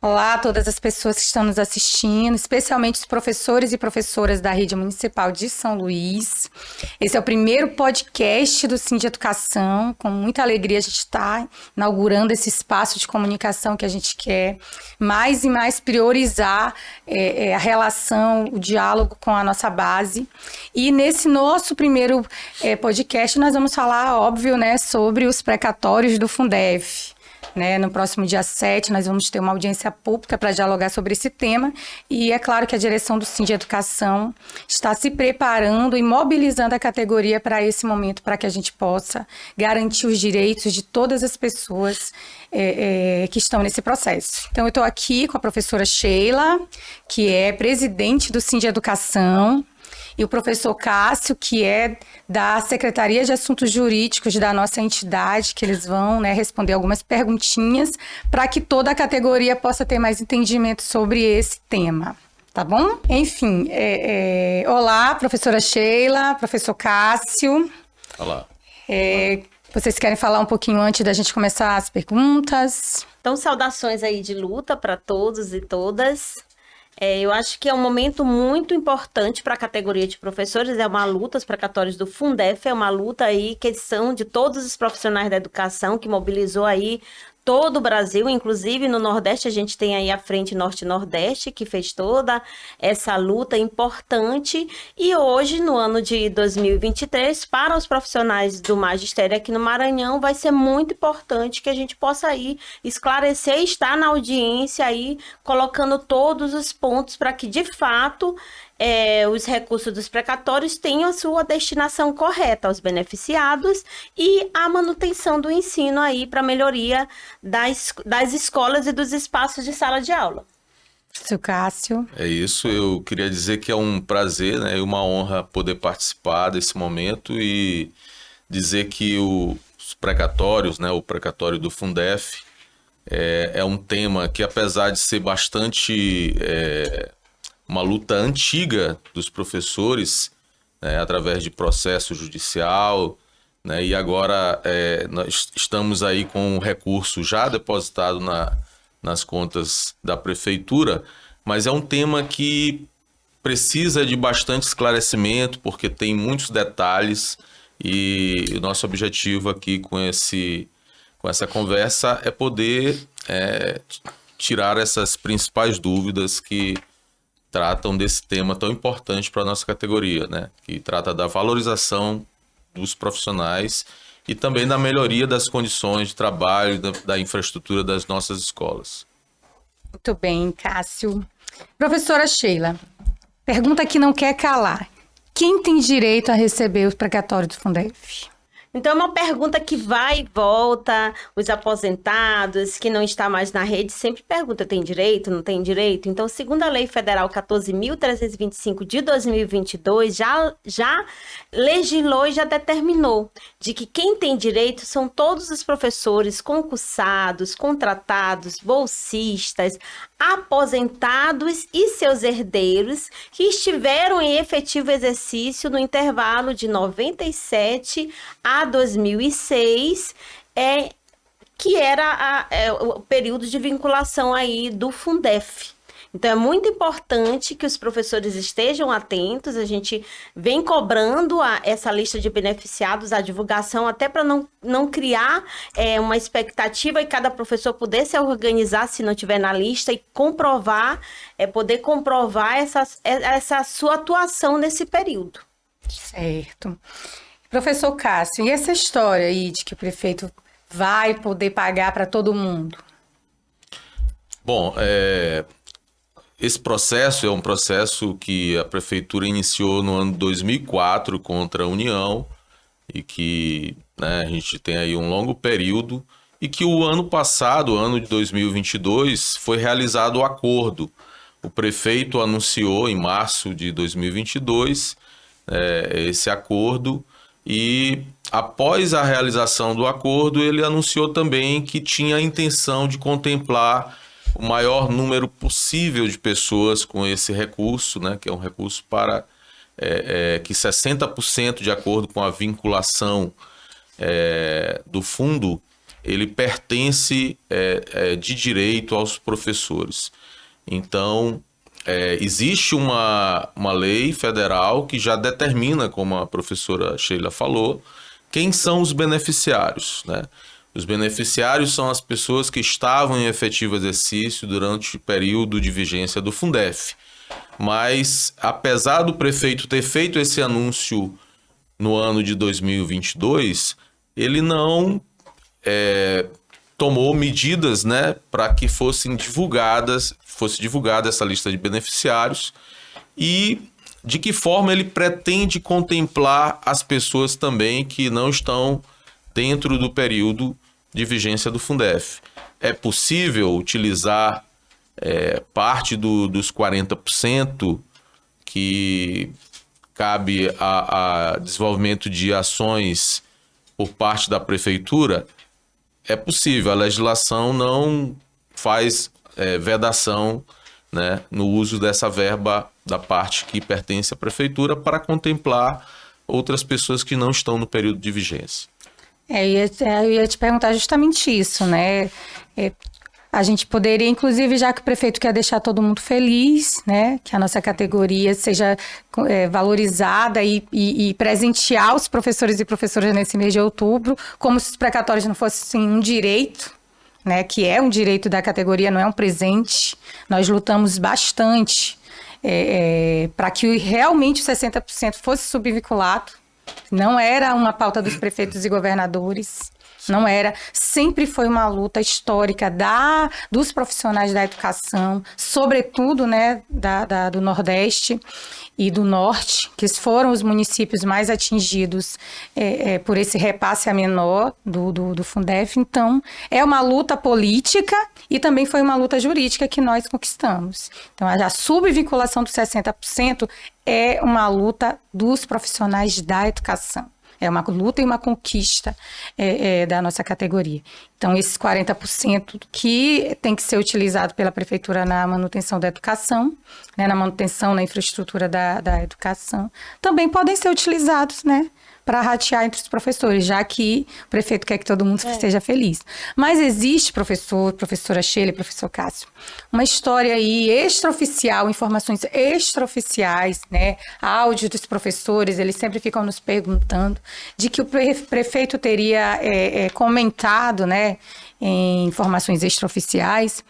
Olá a todas as pessoas que estão nos assistindo, especialmente os professores e professoras da Rede Municipal de São Luís. Esse é o primeiro podcast do Sim de Educação. Com muita alegria a gente está inaugurando esse espaço de comunicação que a gente quer mais e mais priorizar a relação, o diálogo com a nossa base. E nesse nosso primeiro podcast nós vamos falar, óbvio, né, sobre os precatórios do Fundef. No próximo dia 7, nós vamos ter uma audiência pública para dialogar sobre esse tema e é claro que a direção do Sim de Educação está se preparando e mobilizando a categoria para esse momento, para que a gente possa garantir os direitos de todas as pessoas que estão nesse processo. Então, eu estou aqui com a professora Sheila, que é presidente do Sim de Educação, e o professor Cássio, que é da Secretaria de Assuntos Jurídicos da nossa entidade, que eles vão responder algumas perguntinhas para que toda a categoria possa ter mais entendimento sobre esse tema. Tá bom? Enfim, olá, professora Sheila, professor Cássio. Olá. Vocês querem falar um pouquinho antes da gente começar as perguntas? Então, saudações aí de luta para todos e todas. Eu acho que é um momento muito importante para a categoria de professores, é uma luta, os precatórios do Fundef, é uma luta aí que são de todos os profissionais da educação, que mobilizou aí todo o Brasil, inclusive no Nordeste, a gente tem aí a Frente Norte-Nordeste, que fez toda essa luta importante, e hoje, no ano de 2023, para os profissionais do magistério aqui no Maranhão, vai ser muito importante que a gente possa aí esclarecer e estar na audiência aí, colocando todos os pontos para que, de fato, os recursos dos precatórios tenham a sua destinação correta aos beneficiados e a manutenção do ensino aí para melhoria das escolas e dos espaços de sala de aula. Seu Cássio. É isso, eu queria dizer que é um prazer, e uma honra poder participar desse momento e dizer que os precatórios, o precatório do Fundef, é um tema que, apesar de ser bastante uma luta antiga dos professores, através de processo judicial, e agora nós estamos aí com um recurso já depositado nas contas da prefeitura, mas é um tema que precisa de bastante esclarecimento, porque tem muitos detalhes, e o nosso objetivo aqui com essa conversa é poder tirar essas principais dúvidas que tratam desse tema tão importante para a nossa categoria, que trata da valorização dos profissionais e também da melhoria das condições de trabalho, da infraestrutura das nossas escolas. Muito bem, Cássio. Professora Sheila, pergunta que não quer calar. Quem tem direito a receber os precatórios do Fundef? Então, é uma pergunta que vai e volta, os aposentados, que não está mais na rede, sempre perguntam, tem direito, não tem direito? Então, segundo a Lei Federal 14.325 de 2022, já legislou e já determinou de que quem tem direito são todos os professores concursados, contratados, bolsistas, aposentados e seus herdeiros que estiveram em efetivo exercício no intervalo de 97 a 2006, que era o período de vinculação aí do Fundef. Então, é muito importante que os professores estejam atentos, a gente vem cobrando essa lista de beneficiados, a divulgação, até para não criar uma expectativa e cada professor poder se organizar se não estiver na lista e poder comprovar essa sua atuação nesse período. Certo. Professor Cássio, e essa história aí de que o prefeito vai poder pagar para todo mundo? Bom, esse processo é um processo que a prefeitura iniciou no ano de 2004 contra a União e que a gente tem aí um longo período e que o ano passado, ano de 2022, foi realizado o acordo. O prefeito anunciou em março de 2022 esse acordo e após a realização do acordo ele anunciou também que tinha a intenção de contemplar o maior número possível de pessoas com esse recurso, que é um recurso para que 60%, de acordo com a vinculação do fundo, ele pertence de direito aos professores. Então, existe uma lei federal que já determina, como a professora Sheila falou, quem são os beneficiários, né? Os beneficiários são as pessoas que estavam em efetivo exercício durante o período de vigência do Fundef. Mas, apesar do prefeito ter feito esse anúncio no ano de 2022, ele não tomou medidas, né, para que fosse divulgada essa lista de beneficiários e de que forma ele pretende contemplar as pessoas também que não estão dentro do período de vigência do Fundef. É possível utilizar parte dos 40% que cabe a desenvolvimento de ações por parte da prefeitura? É possível, a legislação não faz vedação, né, no uso dessa verba da parte que pertence à prefeitura para contemplar outras pessoas que não estão no período de vigência. Eu ia te perguntar justamente isso, né? A gente poderia, inclusive, já que o prefeito quer deixar todo mundo feliz, né? Que a nossa categoria seja valorizada e presentear os professores e professoras nesse mês de outubro, como se os precatórios não fossem um direito, né? Que é um direito da categoria, não é um presente. Nós lutamos bastante para que realmente o 60% fosse subvinculado. Não era uma pauta dos prefeitos e governadores, não era. Sempre foi uma luta histórica dos profissionais da educação, sobretudo, né, do Nordeste e do Norte, que foram os municípios mais atingidos por esse repasse a menor do Fundef. Então, é uma luta política e também foi uma luta jurídica que nós conquistamos. Então, a subvinculação dos 60% é uma luta dos profissionais da educação. É uma luta e uma conquista da nossa categoria. Então, esses 40% que tem que ser utilizado pela prefeitura na manutenção da educação, né, na manutenção na infraestrutura da educação, também podem ser utilizados, né, para ratear entre os professores, já que o prefeito quer que todo mundo esteja feliz. Mas existe, professora Sheila e professor Cássio, uma história aí extraoficial, informações extraoficiais, né, áudios dos professores, eles sempre ficam nos perguntando, de que o prefeito teria comentado, né, em informações extraoficiais,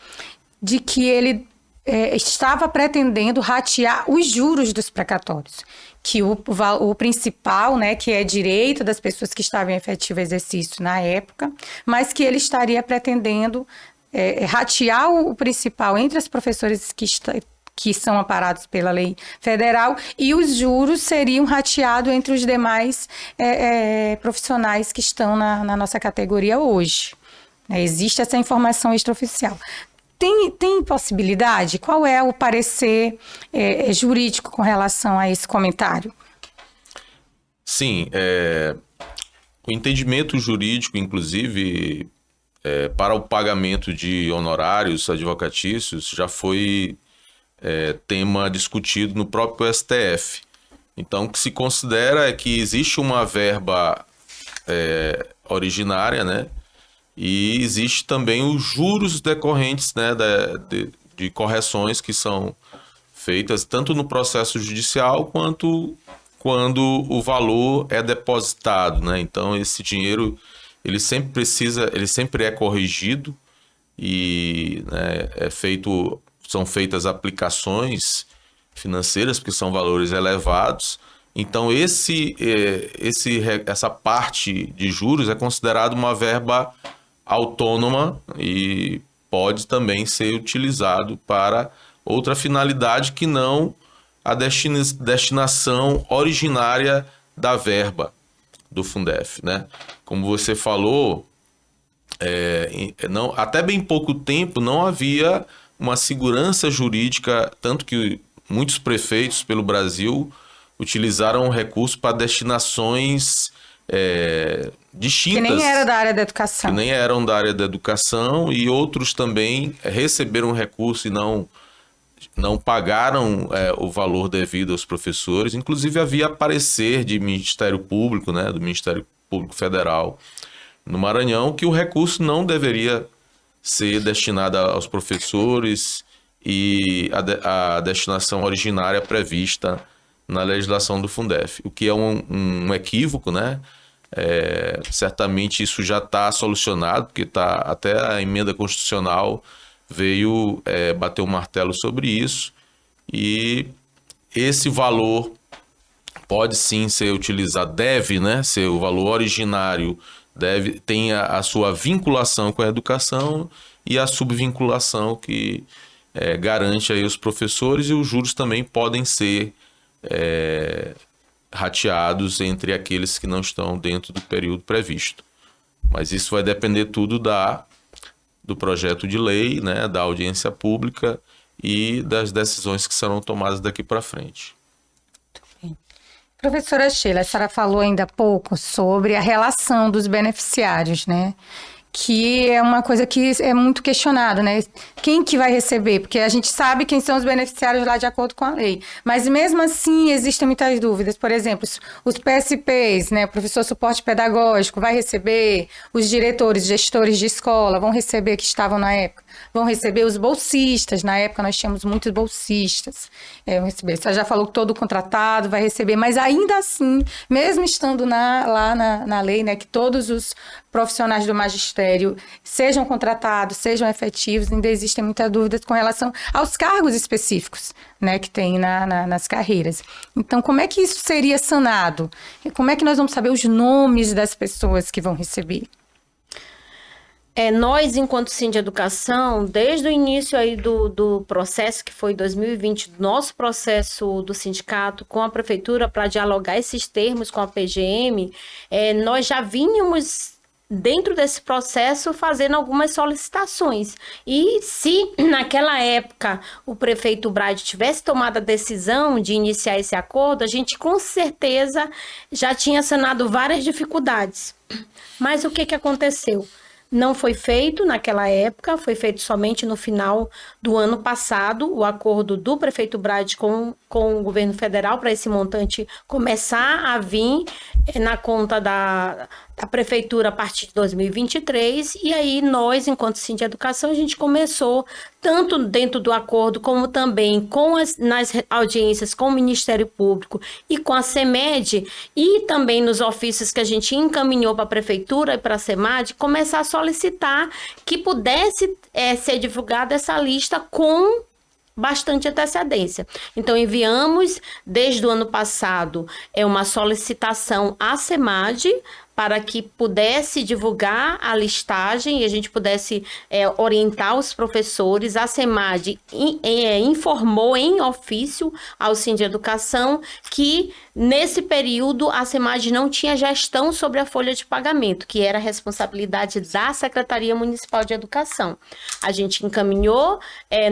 de que ele estava pretendendo ratear os juros dos precatórios, que o principal, né, que é direito das pessoas que estavam em efetivo exercício na época, mas que ele estaria pretendendo ratear o principal entre os professores que são amparados pela lei federal, e os juros seriam rateados entre os demais profissionais que estão na nossa categoria hoje. Existe essa informação extraoficial. Tem possibilidade? Qual é o parecer jurídico com relação a esse comentário? Sim, o entendimento jurídico, inclusive, para o pagamento de honorários advocatícios, já foi tema discutido no próprio STF. Então, o que se considera é que existe uma verba originária, né? E existe também os juros decorrentes, né, de correções que são feitas tanto no processo judicial quanto quando o valor é depositado, né? Então esse dinheiro ele sempre é corrigido e, né, são feitas aplicações financeiras porque são valores elevados. Então essa parte de juros é considerada uma verba autônoma e pode também ser utilizado para outra finalidade que não a destinação originária da verba do Fundef, né? Como você falou, até bem pouco tempo não havia uma segurança jurídica, tanto que muitos prefeitos pelo Brasil utilizaram o recurso para destinações distintas. Que nem era da área da educação. Que nem eram da área da educação, e outros também receberam recurso e não pagaram o valor devido aos professores. Inclusive havia parecer de Ministério Público, né, do Ministério Público Federal, no Maranhão, que o recurso não deveria ser destinado aos professores e a destinação originária prevista na legislação do Fundef, o que é um equívoco, né? Certamente isso já está solucionado, porque até a emenda constitucional veio bater o martelo sobre isso, e esse valor pode sim ser utilizado, deve, né, ser o valor originário, tem a sua vinculação com a educação e a subvinculação que garante aí os professores, e os juros também podem ser rateados entre aqueles que não estão dentro do período previsto. Mas isso vai depender tudo do projeto de lei, né, da audiência pública e das decisões que serão tomadas daqui para frente. Professora Sheila, a senhora falou ainda há pouco sobre a relação dos beneficiários, né? Que é uma coisa que é muito questionado, né? Quem que vai receber? Porque a gente sabe quem são os beneficiários lá de acordo com a lei. Mas mesmo assim existem muitas dúvidas. Por exemplo, os PSPs, né? O professor suporte pedagógico vai receber, os diretores, gestores de escola vão receber, que estavam na época, vão receber, os bolsistas. Na época nós tínhamos muitos bolsistas. Vão receber. Você já falou que todo contratado vai receber, mas ainda assim, mesmo estando lá na lei, né? Que todos os profissionais do magistério sejam contratados, sejam efetivos, ainda existem muitas dúvidas com relação aos cargos específicos, né, que tem nas carreiras. Então, como é que isso seria sanado? Como é que nós vamos saber os nomes das pessoas que vão receber? Nós, enquanto Sim de Educação, desde o início aí do processo, que foi 2020, do nosso processo do sindicato com a prefeitura para dialogar esses termos com a PGM, nós já vínhamos dentro desse processo fazendo algumas solicitações. E se naquela época o prefeito Brade tivesse tomado a decisão de iniciar esse acordo, a gente com certeza já tinha sanado várias dificuldades. Mas o que aconteceu? Não foi feito naquela época, foi feito somente no final do ano passado, o acordo do prefeito Brade com o governo federal para esse montante começar a vir na conta da prefeitura a partir de 2023, e aí nós, enquanto Sim de Educação, a gente começou, tanto dentro do acordo, como também nas audiências com o Ministério Público e com a CEMED, e também nos ofícios que a gente encaminhou para a prefeitura e para a CEMAD, começar a solicitar que pudesse ser divulgada essa lista com bastante antecedência. Então, enviamos, desde o ano passado, uma solicitação à CEMAD para que pudesse divulgar a listagem e a gente pudesse orientar os professores. A CEMAD informou em ofício ao Sim de Educação que, nesse período, a CEMAD não tinha gestão sobre a folha de pagamento, que era a responsabilidade da Secretaria Municipal de Educação. A gente encaminhou,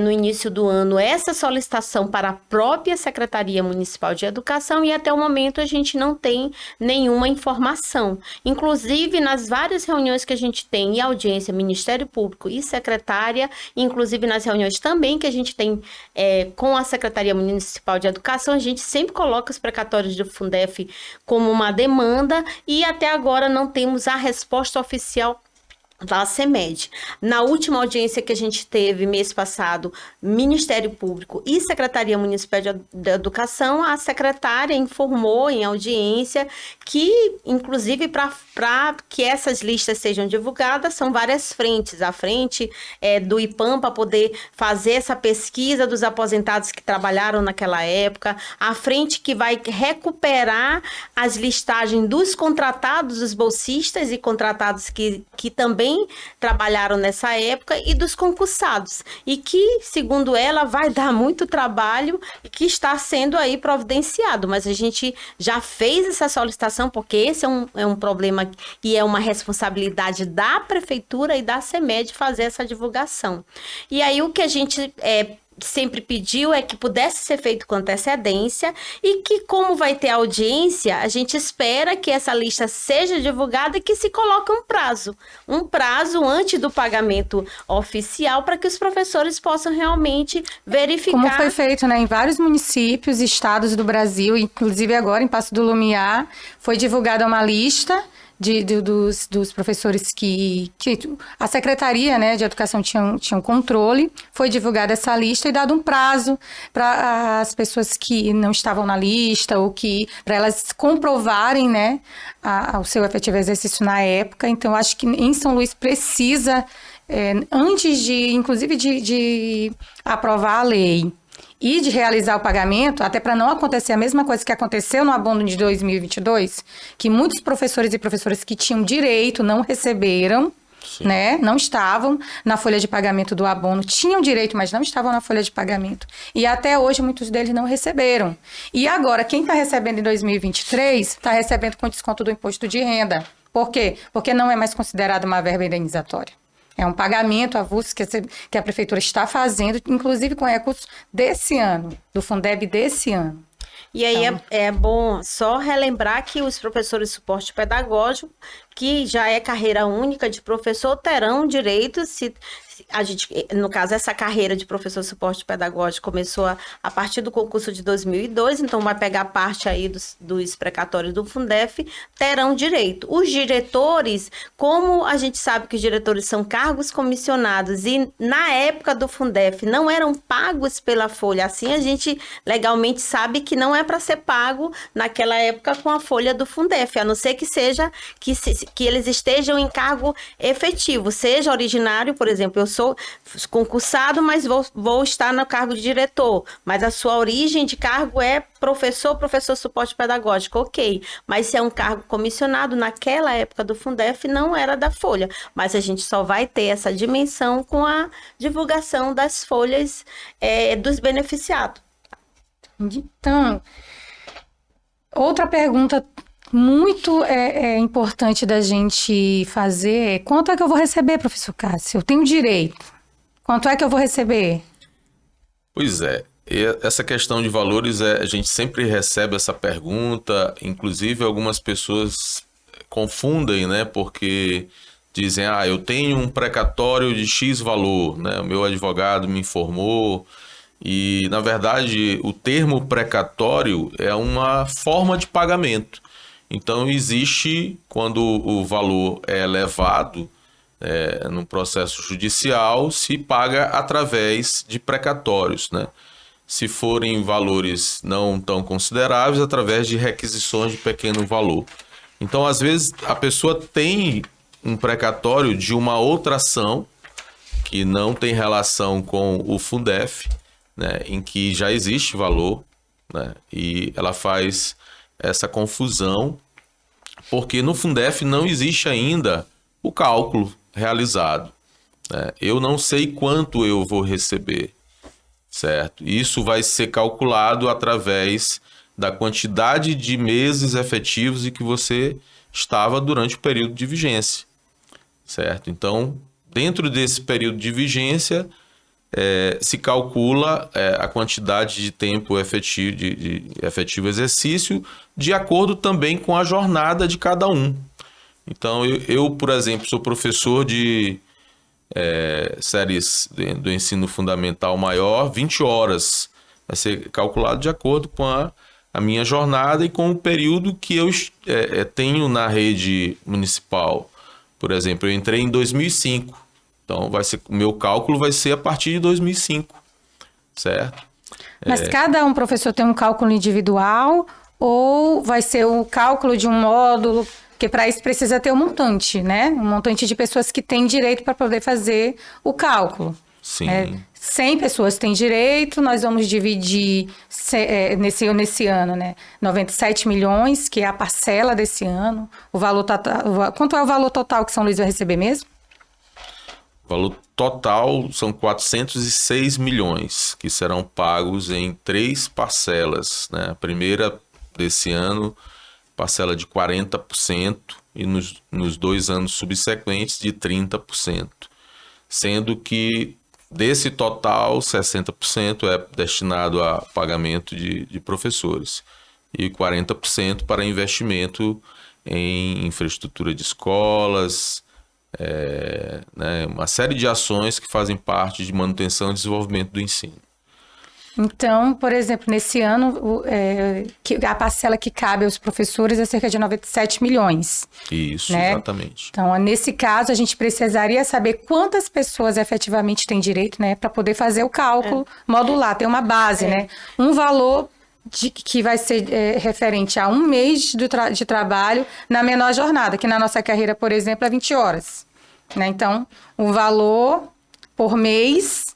no início do ano, essa solicitação para a própria Secretaria Municipal de Educação, e até o momento a gente não tem nenhuma informação. Inclusive, nas várias reuniões que a gente tem em audiência, Ministério Público e secretária, inclusive nas reuniões também que a gente tem com a Secretaria Municipal de Educação, a gente sempre coloca os precatórios do Fundef como uma demanda, e até agora não temos a resposta oficial da CEMED. Na última audiência que a gente teve mês passado, Ministério Público e Secretaria Municipal de Educação, a secretária informou em audiência que, inclusive, para que essas listas sejam divulgadas, são várias frentes. A frente do IPAM, para poder fazer essa pesquisa dos aposentados que trabalharam naquela época, a frente que vai recuperar as listagens dos contratados, dos bolsistas e contratados que também trabalharam nessa época, e dos concursados, e que, segundo ela, vai dar muito trabalho e que está sendo aí providenciado, mas a gente já fez essa solicitação porque esse é um problema e é uma responsabilidade da prefeitura e da CEMED fazer essa divulgação. E aí o que a gente sempre pediu que pudesse ser feito com antecedência, e que, como vai ter audiência, a gente espera que essa lista seja divulgada e que se coloque um prazo antes do pagamento oficial, para que os professores possam realmente verificar. Como foi feito, né, em vários municípios e estados do Brasil, inclusive agora em Passo do Lumiar, foi divulgada uma lista dos professores que a Secretaria, né, de Educação tinha um controle, foi divulgada essa lista e dado um prazo para as pessoas que não estavam na lista ou para elas comprovarem, né, o seu efetivo exercício na época. Então, acho que em São Luís precisa, antes inclusive de aprovar a lei e de realizar o pagamento, até para não acontecer a mesma coisa que aconteceu no abono de 2022, que muitos professores e professoras que tinham direito não receberam, né? Não estavam na folha de pagamento do abono, tinham direito, mas não estavam na folha de pagamento. E até hoje muitos deles não receberam. E agora, quem está recebendo em 2023, está recebendo com desconto do imposto de renda. Por quê? Porque não é mais considerado uma verba indenizatória. É um pagamento avulso que a prefeitura está fazendo, inclusive com recursos desse ano, do Fundeb desse ano. E aí é bom só relembrar que os professores de suporte pedagógico, que já é carreira única de professor, terão direito, se a gente, no caso, essa carreira de professor de suporte pedagógico começou a partir do concurso de 2002, então vai pegar parte aí dos precatórios do Fundef, terão direito. Os diretores, como a gente sabe que os diretores são cargos comissionados e na época do Fundef não eram pagos pela folha, assim a gente legalmente sabe que não é para ser pago naquela época com a folha do Fundef, a não ser que seja que eles estejam em cargo efetivo, seja originário, por exemplo, eu sou concursado, mas vou estar no cargo de diretor, mas a sua origem de cargo é professor suporte pedagógico, ok, mas se é um cargo comissionado, naquela época do Fundef não era da folha, mas a gente só vai ter essa dimensão com a divulgação das folhas dos beneficiados. Então, outra pergunta muito importante da gente fazer é: quanto é que eu vou receber, professor Cássio? Eu tenho direito. Quanto é que eu vou receber? Pois é. E essa questão de valores, a gente sempre recebe essa pergunta, inclusive algumas pessoas confundem, né? Porque dizem, eu tenho um precatório de X valor, né? O meu advogado me informou. E, na verdade, o termo precatório é uma forma de pagamento. Então, existe, quando o valor é elevado no processo judicial, se paga através de precatórios, né? Se forem valores não tão consideráveis, através de requisições de pequeno valor. Então, às vezes, a pessoa tem um precatório de uma outra ação que não tem relação com o Fundef, né, em que já existe valor, né, e ela faz essa confusão, porque no Fundef não existe ainda o cálculo realizado, né? Eu não sei quanto eu vou receber, certo? Isso vai ser calculado através da quantidade de meses efetivos em que você estava durante o período de vigência, certo? Então, dentro desse período de vigência, se calcula a quantidade de tempo efetivo, de efetivo exercício, de acordo também com a jornada de cada um. Então, eu por exemplo, sou professor de séries do ensino fundamental maior, 20 horas. Vai ser calculado de acordo com a minha jornada e com o período que eu tenho na rede municipal. Por exemplo, eu entrei em 2005. Então, o meu cálculo vai ser a partir de 2005, certo? Mas cada um professor tem um cálculo individual ou vai ser o cálculo de um módulo? Porque para isso precisa ter um montante, né? Um montante de pessoas que têm direito para poder fazer o cálculo. Sim. 100 pessoas têm direito, nós vamos dividir nesse ano, né? 97 milhões, que é a parcela desse ano. O valor quanto é o valor total que São Luís vai receber mesmo? O valor total são 406 milhões, que serão pagos em 3 parcelas, né? A primeira desse ano, parcela de 40%, e nos 2 anos subsequentes de 30%. Sendo que desse total, 60% é destinado a pagamento de professores e 40% para investimento em infraestrutura de escolas, né, uma série de ações que fazem parte de manutenção e desenvolvimento do ensino. Então, por exemplo, nesse ano, a parcela que cabe aos professores é cerca de 97 milhões. Isso, né? Exatamente. Então, nesse caso, a gente precisaria saber quantas pessoas efetivamente têm direito, né? Para poder fazer o cálculo modular, ter uma base, né? Um valor que vai ser referente a um mês de trabalho na menor jornada, que na nossa carreira, por exemplo, é 20 horas. Né? Então, o valor por mês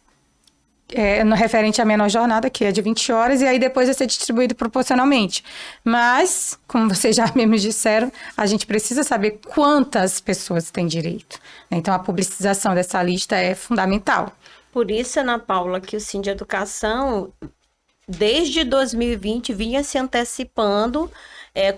no referente à menor jornada, que é de 20 horas, e aí depois vai ser distribuído proporcionalmente. Mas, como vocês já mesmo disseram, a gente precisa saber quantas pessoas têm direito. Né? Então, a publicização dessa lista é fundamental. Por isso, Ana Paula, que o Sind Educação, desde 2020, vinha se antecipando,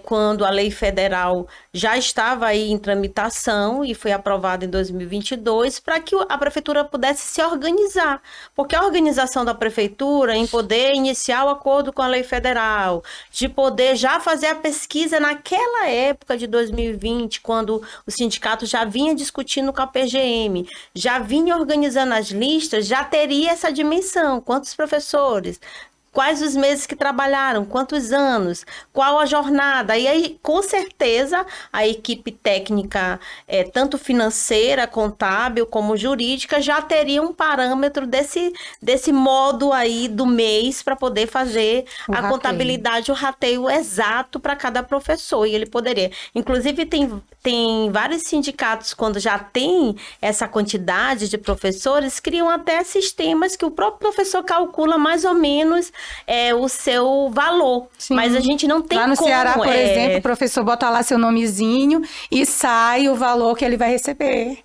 quando a lei federal já estava aí em tramitação e foi aprovada em 2022, para que a prefeitura pudesse se organizar. Porque a organização da prefeitura em poder iniciar o acordo com a lei federal, de poder já fazer a pesquisa naquela época de 2020, quando o sindicato já vinha discutindo com a PGM, já vinha organizando as listas, já teria essa dimensão. Quantos professores? Quais os meses que trabalharam, quantos anos, qual a jornada. E aí, com certeza, a equipe técnica, tanto financeira, contábil, como jurídica, já teria um parâmetro desse modo aí do mês para poder fazer a contabilidade, o rateio exato para cada professor. E ele poderia. Inclusive, tem vários sindicatos, quando já tem essa quantidade de professores, criam até sistemas que o próprio professor calcula mais ou menos o seu valor. Sim. Mas a gente não tem como. Lá no Ceará, por exemplo, o professor bota lá seu nomezinho e sai o valor que ele vai receber.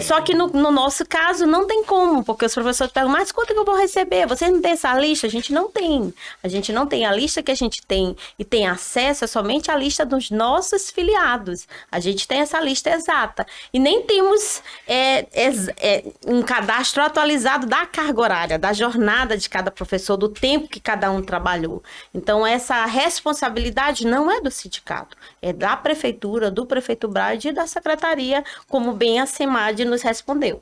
Só que no nosso caso não tem como, porque os professores perguntam, mas quanto que eu vou receber? Vocês não têm essa lista? A gente não tem. A gente não tem. A lista que a gente tem e tem acesso é somente a lista dos nossos filiados. A gente tem essa lista exata. E nem temos um cadastro atualizado da carga horária, da jornada de cada professor, do tempo que cada um trabalhou. Então, essa responsabilidade não é do sindicato, é da prefeitura, do prefeito Brade e da secretaria, como bem a SEMAD nos respondeu.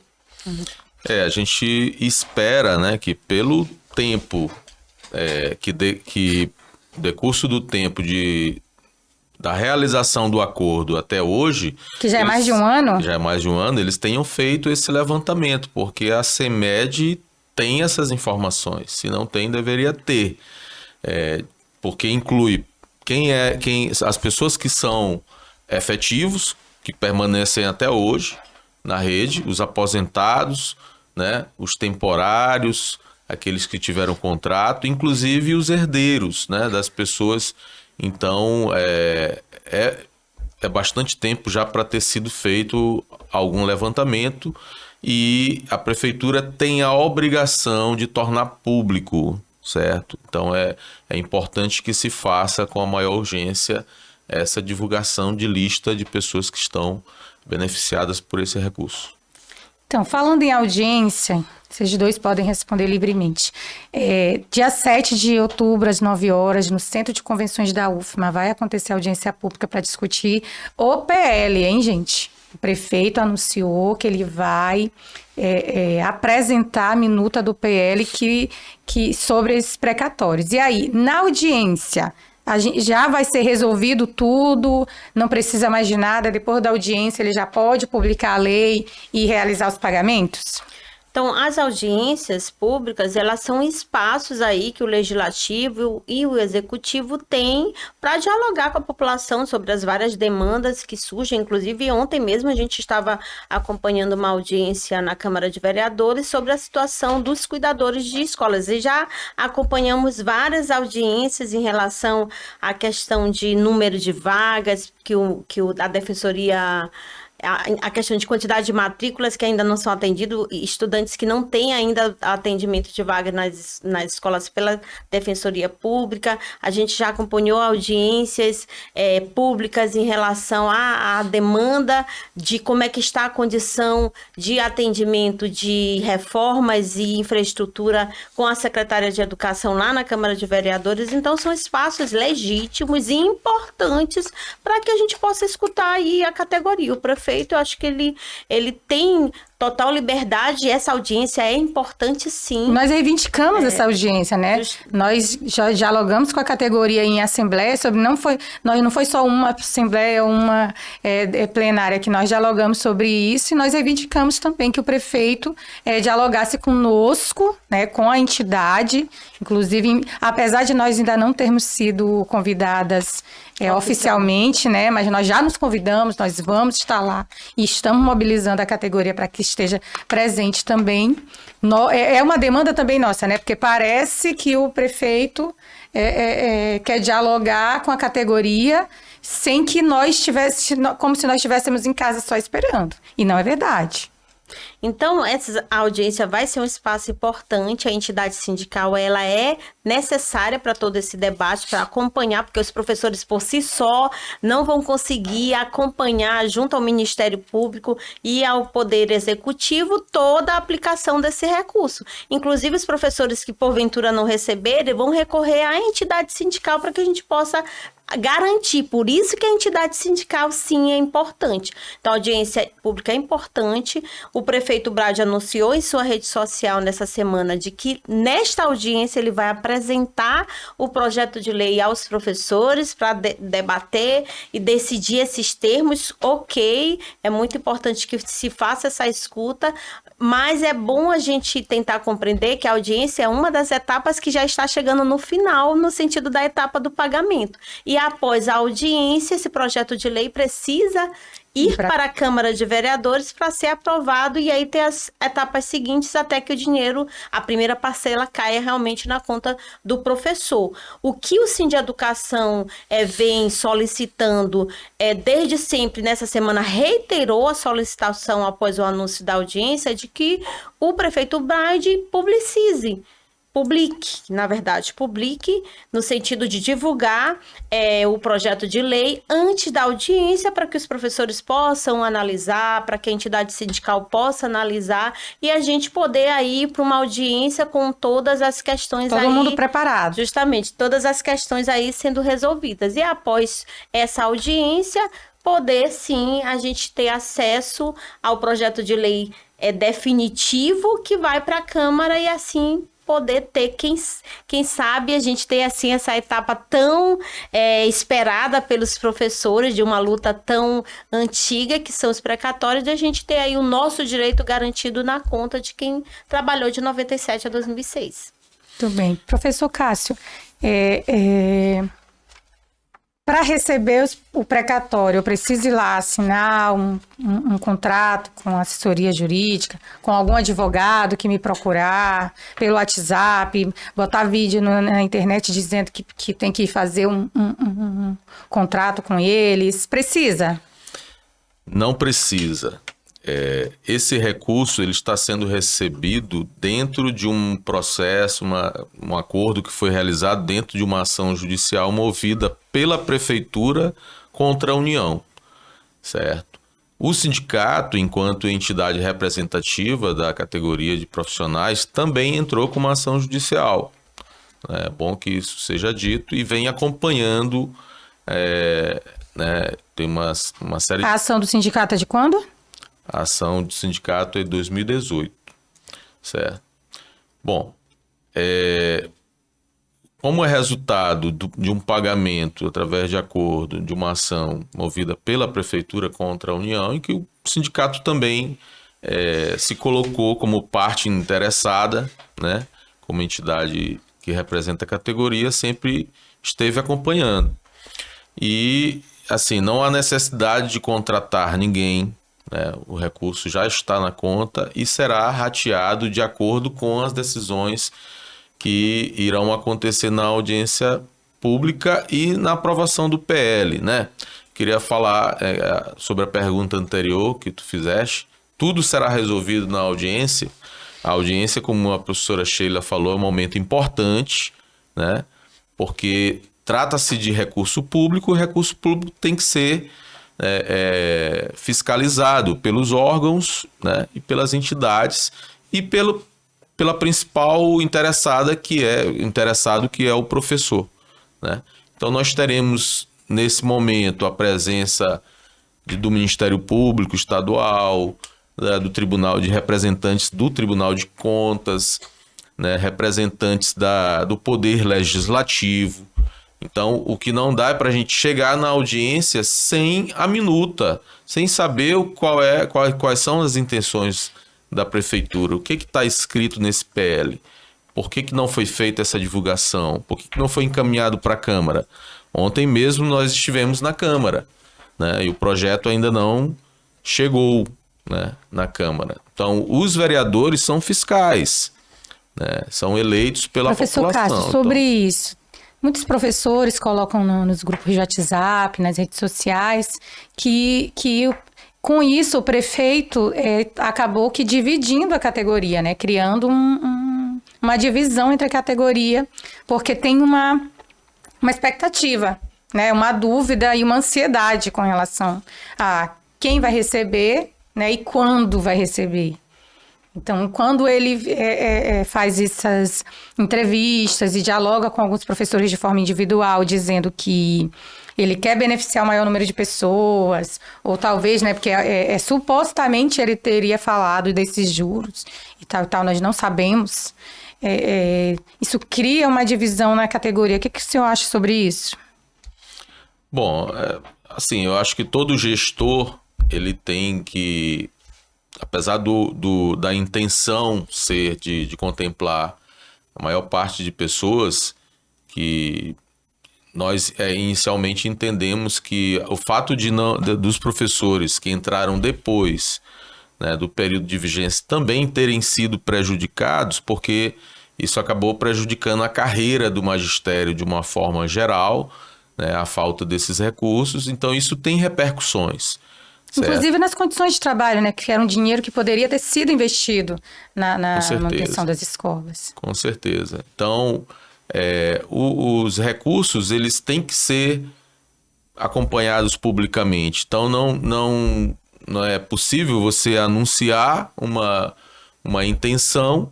A gente espera, né, que pelo tempo, que decurso do tempo da realização do acordo até hoje... Que já é mais de um ano? Que já é mais de um ano, eles tenham feito esse levantamento, porque a CEMED tem essas informações. Se não tem, deveria ter. Porque inclui as pessoas que são efetivos, que permanecem até hoje na rede, os aposentados, né, os temporários, aqueles que tiveram contrato, inclusive os herdeiros, né, das pessoas. Então, é bastante tempo já para ter sido feito algum levantamento e a prefeitura tem a obrigação de tornar público, certo? Então, é importante que se faça com a maior urgência essa divulgação de lista de pessoas que estão beneficiadas por esse recurso. Então, falando em audiência, vocês dois podem responder livremente. Dia 7 de outubro, às 9 horas, no Centro de Convenções da UFMA, vai acontecer audiência pública para discutir o PL, hein, gente? O prefeito anunciou que ele vai apresentar a minuta do PL sobre esses precatórios. E aí, na audiência, já vai ser resolvido tudo, não precisa mais de nada, depois da audiência ele já pode publicar a lei e realizar os pagamentos? Então, as audiências públicas, elas são espaços aí que o Legislativo e o Executivo têm para dialogar com a população sobre as várias demandas que surgem. Inclusive, ontem mesmo a gente estava acompanhando uma audiência na Câmara de Vereadores sobre a situação dos cuidadores de escolas. E já acompanhamos várias audiências em relação à questão de número de vagas que a Defensoria... A questão de quantidade de matrículas que ainda não são atendidos, estudantes que não têm ainda atendimento de vaga nas escolas pela Defensoria Pública. A gente já acompanhou audiências públicas em relação à demanda de como é que está a condição de atendimento de reformas e infraestrutura com a Secretaria de Educação lá na Câmara de Vereadores. Então, são espaços legítimos e importantes para que a gente possa escutar aí a categoria. O prefeito, eu acho que ele tem total liberdade, essa audiência é importante sim. Nós reivindicamos essa audiência, né? Nós já dialogamos com a categoria em assembleia sobre não foi só uma assembleia, uma plenária que nós dialogamos sobre isso, e nós reivindicamos também que o prefeito dialogasse conosco, né, com a entidade, inclusive, apesar de nós ainda não termos sido convidadas oficialmente, né, mas nós já nos convidamos, nós vamos estar lá e estamos mobilizando a categoria para que esteja presente também. É uma demanda também nossa, né, porque parece que o prefeito quer dialogar com a categoria sem que nós como se nós estivéssemos em casa só esperando, e não é verdade. Então, essa audiência vai ser um espaço importante, a entidade sindical ela é necessária para todo esse debate, para acompanhar, porque os professores por si só não vão conseguir acompanhar junto ao Ministério Público e ao Poder Executivo toda a aplicação desse recurso. Inclusive, os professores que porventura não receberem vão recorrer à entidade sindical para que a gente possa garantir. Por isso que a entidade sindical, sim, é importante. Então, a audiência pública é importante. O prefeito Brade anunciou em sua rede social nessa semana de que nesta audiência ele vai apresentar o projeto de lei aos professores para debater e decidir esses termos. Ok, é muito importante que se faça essa escuta, mas é bom a gente tentar compreender que a audiência é uma das etapas que já está chegando no final, no sentido da etapa do pagamento. E após a audiência, esse projeto de lei precisa ir para a Câmara de Vereadores para ser aprovado e aí ter as etapas seguintes até que o dinheiro, a primeira parcela, caia realmente na conta do professor. O que o Sindeducação vem solicitando desde sempre, nessa semana, reiterou a solicitação após o anúncio da audiência de que o prefeito Brade publique no sentido de divulgar o projeto de lei antes da audiência para que os professores possam analisar, para que a entidade sindical possa analisar e a gente poder ir para uma audiência com todas as questões Todo mundo preparado. Justamente, todas as questões aí sendo resolvidas. E após essa audiência, poder sim a gente ter acesso ao projeto de lei definitivo que vai para a Câmara e assim poder ter, quem sabe, a gente ter assim essa etapa tão esperada pelos professores, de uma luta tão antiga, que são os precatórios, de a gente ter aí o nosso direito garantido na conta de quem trabalhou de 97 a 2006. Muito bem. Professor Cássio, para receber o precatório, eu preciso ir lá assinar um contrato com assessoria jurídica, com algum advogado que me procurar pelo WhatsApp, botar vídeo na internet dizendo que tem que fazer um contrato com eles. Precisa? Não precisa. Esse recurso ele está sendo recebido dentro de um processo, um acordo que foi realizado dentro de uma ação judicial movida pela Prefeitura contra a União, certo? O sindicato, enquanto entidade representativa da categoria de profissionais, também entrou com uma ação judicial. É bom que isso seja dito e vem acompanhando, tem uma série... A ação do sindicato é de quando? A ação do sindicato é de 2018, certo? Bom, como é resultado de um pagamento através de acordo de uma ação movida pela Prefeitura contra a União, em que o sindicato também se colocou como parte interessada, né? Como entidade que representa a categoria, sempre esteve acompanhando. E, assim, não há necessidade de contratar ninguém, né? O recurso já está na conta e será rateado de acordo com as decisões que irão acontecer na audiência pública e na aprovação do PL, né? Queria falar sobre a pergunta anterior que tu fizeste. Tudo será resolvido na audiência. A audiência, como a professora Sheila falou, é um momento importante, né? Porque trata-se de recurso público, o recurso público tem que ser fiscalizado pelos órgãos, né? E pelas entidades e pela principal interessado que é o professor, né? Então nós teremos nesse momento a presença do Ministério Público Estadual, do tribunal, de representantes do Tribunal de Contas, né, representantes do Poder Legislativo. Então, o que não dá é para a gente chegar na audiência sem a minuta, sem saber quais são as intenções da prefeitura, o que está escrito nesse PL, por que não foi feita essa divulgação, por que não foi encaminhado para a Câmara. Ontem mesmo nós estivemos na Câmara, né, e o projeto ainda não chegou, né, na Câmara. Então, os vereadores são fiscais, né, são eleitos pela população. Professor Cássio, sobre isso, muitos professores colocam nos grupos de WhatsApp, nas redes sociais, que com isso o prefeito acabou que dividindo a categoria, né, criando uma divisão entre a categoria, porque tem uma expectativa, né, uma dúvida e uma ansiedade com relação a quem vai receber, né, e quando vai receber. Então, quando ele faz essas entrevistas e dialoga com alguns professores de forma individual, dizendo que ele quer beneficiar o maior número de pessoas, ou talvez, né, porque supostamente ele teria falado desses juros e tal, nós não sabemos. Isso cria uma divisão na categoria. O que o senhor acha sobre isso? Bom, assim, eu acho que todo gestor, ele tem que, apesar da intenção ser de contemplar a maior parte de pessoas, que nós inicialmente entendemos que o fato dos professores que entraram depois, né, do período de vigência também terem sido prejudicados, porque isso acabou prejudicando a carreira do magistério de uma forma geral, né, a falta desses recursos, então isso tem repercussões. Inclusive certo? nas condições de trabalho, né? Que era um dinheiro que poderia ter sido investido na manutenção das escolas. Com certeza. Então, os recursos, eles têm que ser acompanhados publicamente. Então, não é possível você anunciar uma intenção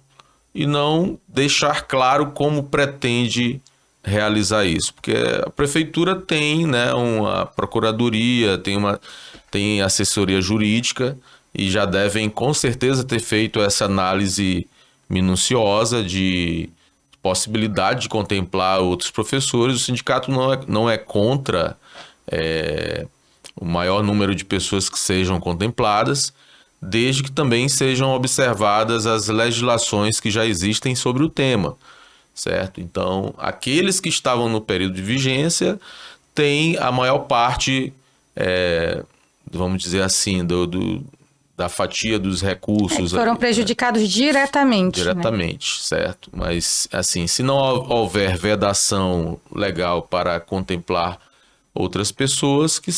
e não deixar claro como pretende realizar isso. Porque a prefeitura tem, né, uma procuradoria, tem assessoria jurídica e já devem com certeza ter feito essa análise minuciosa de possibilidade de contemplar outros professores. O sindicato não é contra o maior número de pessoas que sejam contempladas, desde que também sejam observadas as legislações que já existem sobre o tema, certo? Então, aqueles que estavam no período de vigência têm a maior parte, vamos dizer assim, da fatia dos recursos. Foram prejudicados diretamente. Diretamente, né? Certo. Mas, assim, se não houver vedação legal para contemplar outras pessoas, que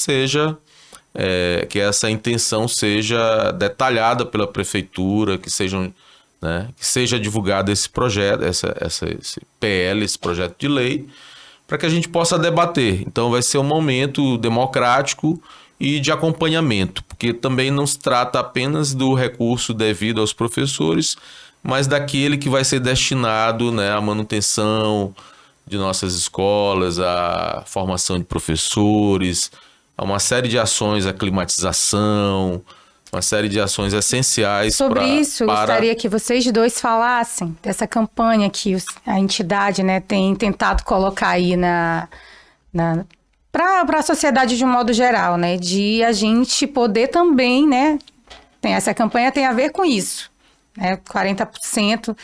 essa intenção seja detalhada pela prefeitura, que seja divulgado esse projeto, esse PL, esse projeto de lei, para que a gente possa debater. Então vai ser um momento democrático e de acompanhamento, porque também não se trata apenas do recurso devido aos professores, mas daquele que vai ser destinado, né, à manutenção de nossas escolas, à formação de professores, a uma série de ações, a climatização, uma série de ações essenciais. Sobre isso, eu gostaria que vocês dois falassem dessa campanha que a entidade, né, tem tentado colocar aí para a sociedade de um modo geral, né, de a gente poder também, né, essa campanha tem a ver com isso. 40%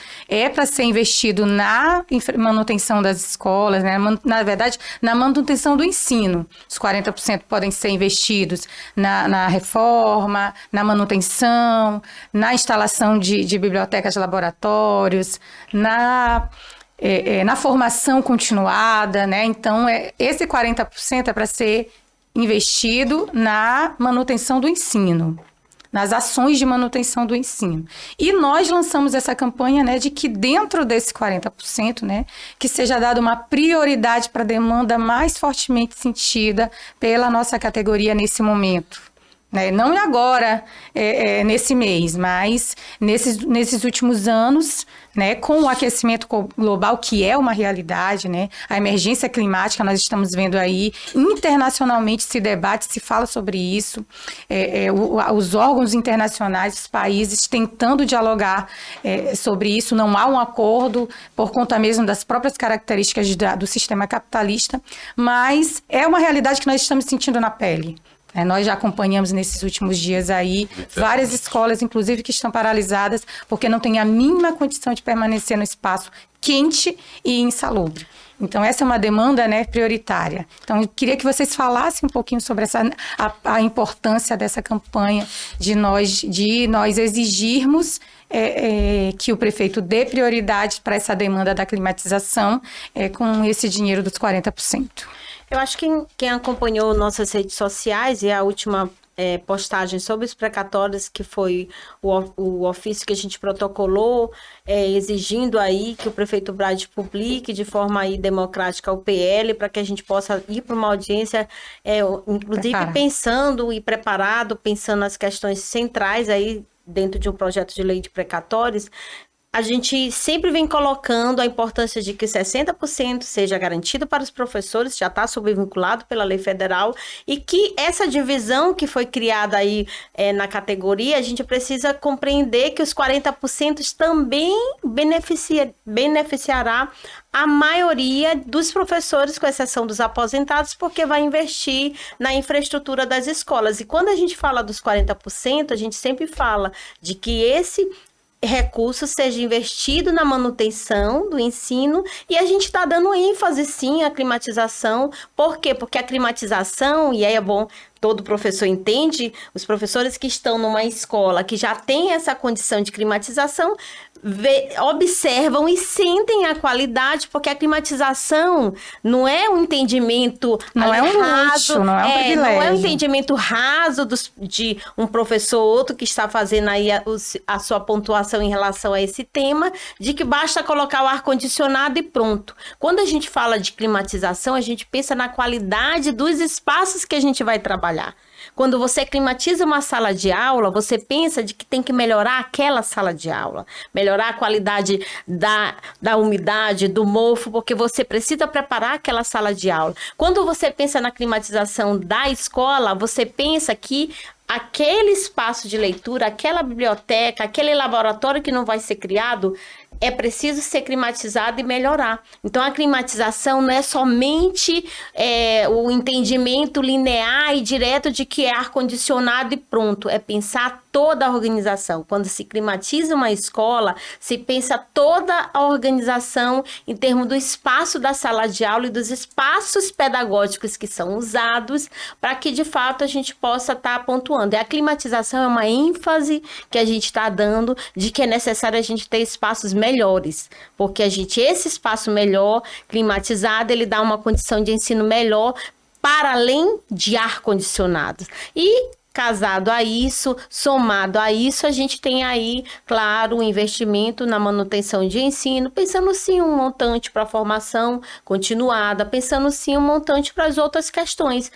para ser investido na manutenção das escolas, né? Na verdade, na manutenção do ensino. Os 40% podem ser investidos na reforma, na manutenção, na instalação de bibliotecas de laboratórios, na formação continuada, né? Então, esse 40% é para ser investido na manutenção do ensino, nas ações de manutenção do ensino. E nós lançamos essa campanha, né, de que dentro desse 40%, né, que seja dada uma prioridade para a demanda mais fortemente sentida pela nossa categoria nesse momento. Né? Não agora, nesse mês, mas nesses últimos anos, né, com o aquecimento global, que é uma realidade, né, a emergência climática, nós estamos vendo aí, internacionalmente se debate, se fala sobre isso, os órgãos internacionais, os países tentando dialogar sobre isso, não há um acordo por conta mesmo das próprias características do sistema capitalista, mas é uma realidade que nós estamos sentindo na pele. Nós já acompanhamos nesses últimos dias aí várias escolas, inclusive, que estão paralisadas porque não têm a mínima condição de permanecer no espaço quente e insalubre. Então, essa é uma demanda, né, prioritária. Então, eu queria que vocês falassem um pouquinho sobre a importância dessa campanha de nós exigirmos que o prefeito dê prioridade para essa demanda da climatização com esse dinheiro dos 40%. Eu acho que quem acompanhou nossas redes sociais e a última postagem sobre os precatórios, que foi o ofício que a gente protocolou, exigindo aí que o prefeito Brade publique de forma aí democrática o PL, para que a gente possa ir para uma audiência, inclusive pensando e preparado, pensando nas questões centrais aí dentro de um projeto de lei de precatórios. A gente sempre vem colocando a importância de que 60% seja garantido para os professores, já está subvinculado pela lei federal, e que essa divisão que foi criada aí na categoria, a gente precisa compreender que os 40% também beneficiará a maioria dos professores, com exceção dos aposentados, porque vai investir na infraestrutura das escolas. E quando a gente fala dos 40%, a gente sempre fala de que esse recurso seja investido na manutenção do ensino, e a gente está dando ênfase sim à climatização. Por quê? Porque a climatização, e aí é bom, todo professor entende, os professores que estão numa escola que já tem essa condição de climatização, observam e sentem a qualidade, porque a climatização não é um entendimento não é um raso, luxo, não é um privilégio. Não é um entendimento raso de um professor ou outro que está fazendo aí a sua pontuação em relação a esse tema, de que basta colocar o ar-condicionado e pronto. Quando a gente fala de climatização, a gente pensa na qualidade dos espaços que a gente vai trabalhar. Quando você climatiza uma sala de aula, você pensa de que tem que melhorar aquela sala de aula, melhorar a qualidade da umidade, do mofo, porque você precisa preparar aquela sala de aula. Quando você pensa na climatização da escola, você pensa que aquele espaço de leitura, aquela biblioteca, aquele laboratório que não vai ser criado, é preciso ser climatizado e melhorar. Então, a climatização não é somente o entendimento linear e direto de que é ar-condicionado e pronto. É pensar toda a organização. Quando se climatiza uma escola, se pensa toda a organização em termos do espaço da sala de aula e dos espaços pedagógicos que são usados para que, de fato, a gente possa estar pontuando. E a climatização é uma ênfase que a gente está dando de que é necessário a gente ter espaços melhores, porque esse espaço melhor, climatizado, ele dá uma condição de ensino melhor para além de ar-condicionado. E casado a isso, somado a isso, a gente tem aí, claro, o investimento na manutenção de ensino, pensando sim um montante para a formação continuada, pensando sim um montante para as outras questões.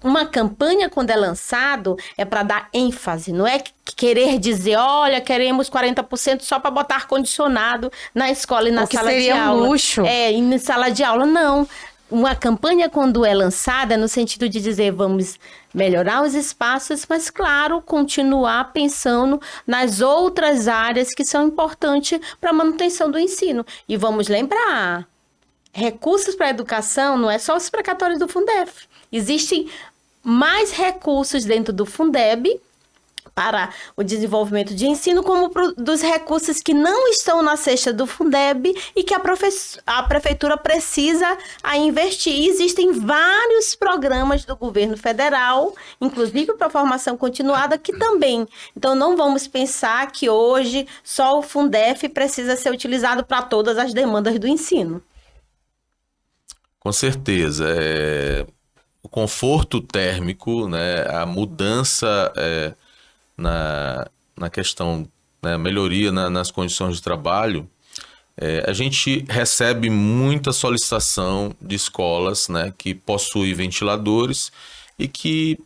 Uma campanha, quando é lançado, é para dar ênfase, não é querer dizer, olha, queremos 40% só para botar ar-condicionado na escola e na sala de aula. Seria um luxo. E na sala de aula, não. Uma campanha, quando é lançada, é no sentido de dizer, vamos melhorar os espaços, mas, claro, continuar pensando nas outras áreas que são importantes para a manutenção do ensino. E vamos lembrar, recursos para a educação não é só os precatórios do Fundef. Existem mais recursos dentro do Fundeb para o desenvolvimento de ensino, como dos recursos que não estão na cesta do Fundeb e que a prefeitura precisa investir. E existem vários programas do governo federal, inclusive para a formação continuada, que também. Então, não vamos pensar que hoje só o Fundef precisa ser utilizado para todas as demandas do ensino. Com certeza. O conforto térmico, né, a mudança na questão, né, melhoria nas condições de trabalho, a gente recebe muita solicitação de escolas, né, que possuem ventiladores e que,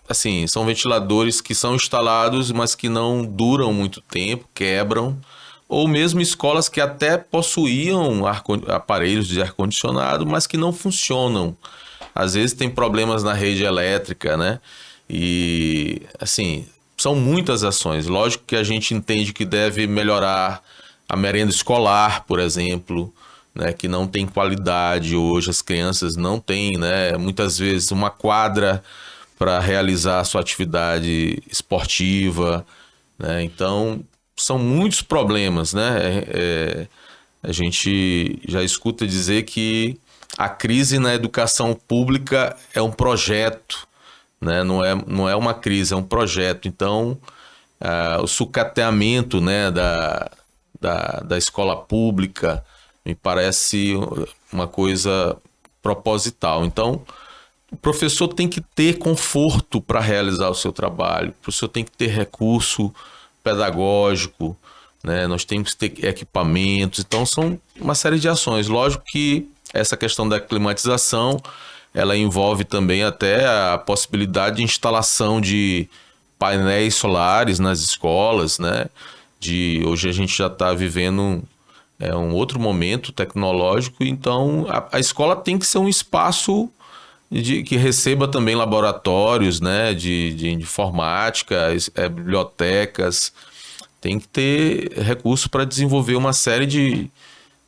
assim, são ventiladores que são instalados, mas que não duram muito tempo, quebram, ou mesmo escolas que até possuíam aparelhos de ar-condicionado, mas que não funcionam. Às vezes tem problemas na rede elétrica, né? E, assim, são muitas ações. Lógico que a gente entende que deve melhorar a merenda escolar, por exemplo, né? Que não tem qualidade hoje, as crianças não têm, né? Muitas vezes uma quadra para realizar a sua atividade esportiva, né? Então, são muitos problemas, né? A gente já escuta dizer que a crise na educação pública é um projeto, né? Não é uma crise, é um projeto. Então, o sucateamento, né, da escola pública me parece uma coisa proposital. Então, o professor tem que ter conforto para realizar o seu trabalho, o professor tem que ter recurso pedagógico, né? Nós temos que ter equipamentos, então são uma série de ações. Lógico que essa questão da climatização, ela envolve também até a possibilidade de instalação de painéis solares nas escolas, né? Hoje a gente já está vivendo um outro momento tecnológico, então a escola tem que ser um espaço que receba também laboratórios, né, de informática, bibliotecas. Tem que ter recurso para desenvolver uma série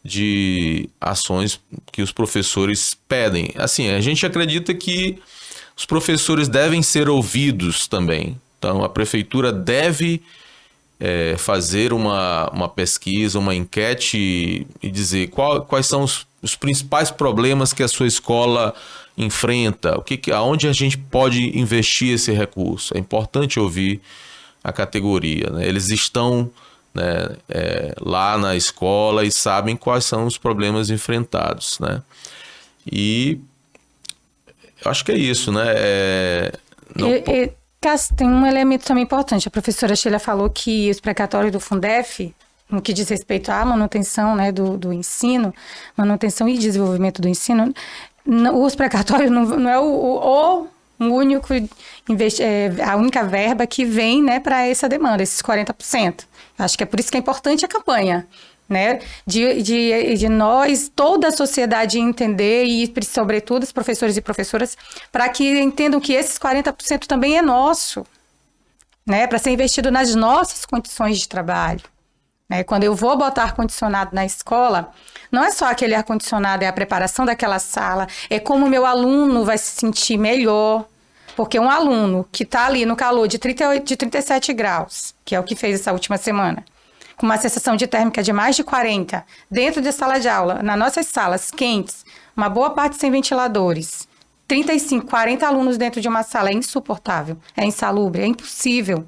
de ações que os professores pedem. Assim, a gente acredita que os professores devem ser ouvidos também. Então, a prefeitura deve fazer uma pesquisa, uma enquete e dizer quais são os principais problemas que a sua escola enfrenta, aonde a gente pode investir esse recurso. É importante ouvir a categoria, né? Eles estão, né, lá na escola e sabem quais são os problemas enfrentados, né? E eu acho que é isso, né? Cássio, tem um elemento também importante. A professora Sheila falou que os precatórios do Fundef, no que diz respeito à manutenção, né, do ensino, manutenção e desenvolvimento do ensino, os precatórios não é o único, a única verba que vem, né, para essa demanda, esses 40%. Acho que é por isso que é importante a campanha, né, de nós, toda a sociedade entender e, sobretudo, os professores e professoras, para que entendam que esses 40% também é nosso, né, para ser investido nas nossas condições de trabalho. Quando eu vou botar ar-condicionado na escola, não é só aquele ar-condicionado, é a preparação daquela sala, é como o meu aluno vai se sentir melhor, porque um aluno que está ali no calor de 37 graus, que é o que fez essa última semana, com uma sensação de térmica de mais de 40, dentro da sala de aula, nas nossas salas quentes, uma boa parte sem ventiladores, 35, 40 alunos dentro de uma sala, é insuportável, é insalubre, é impossível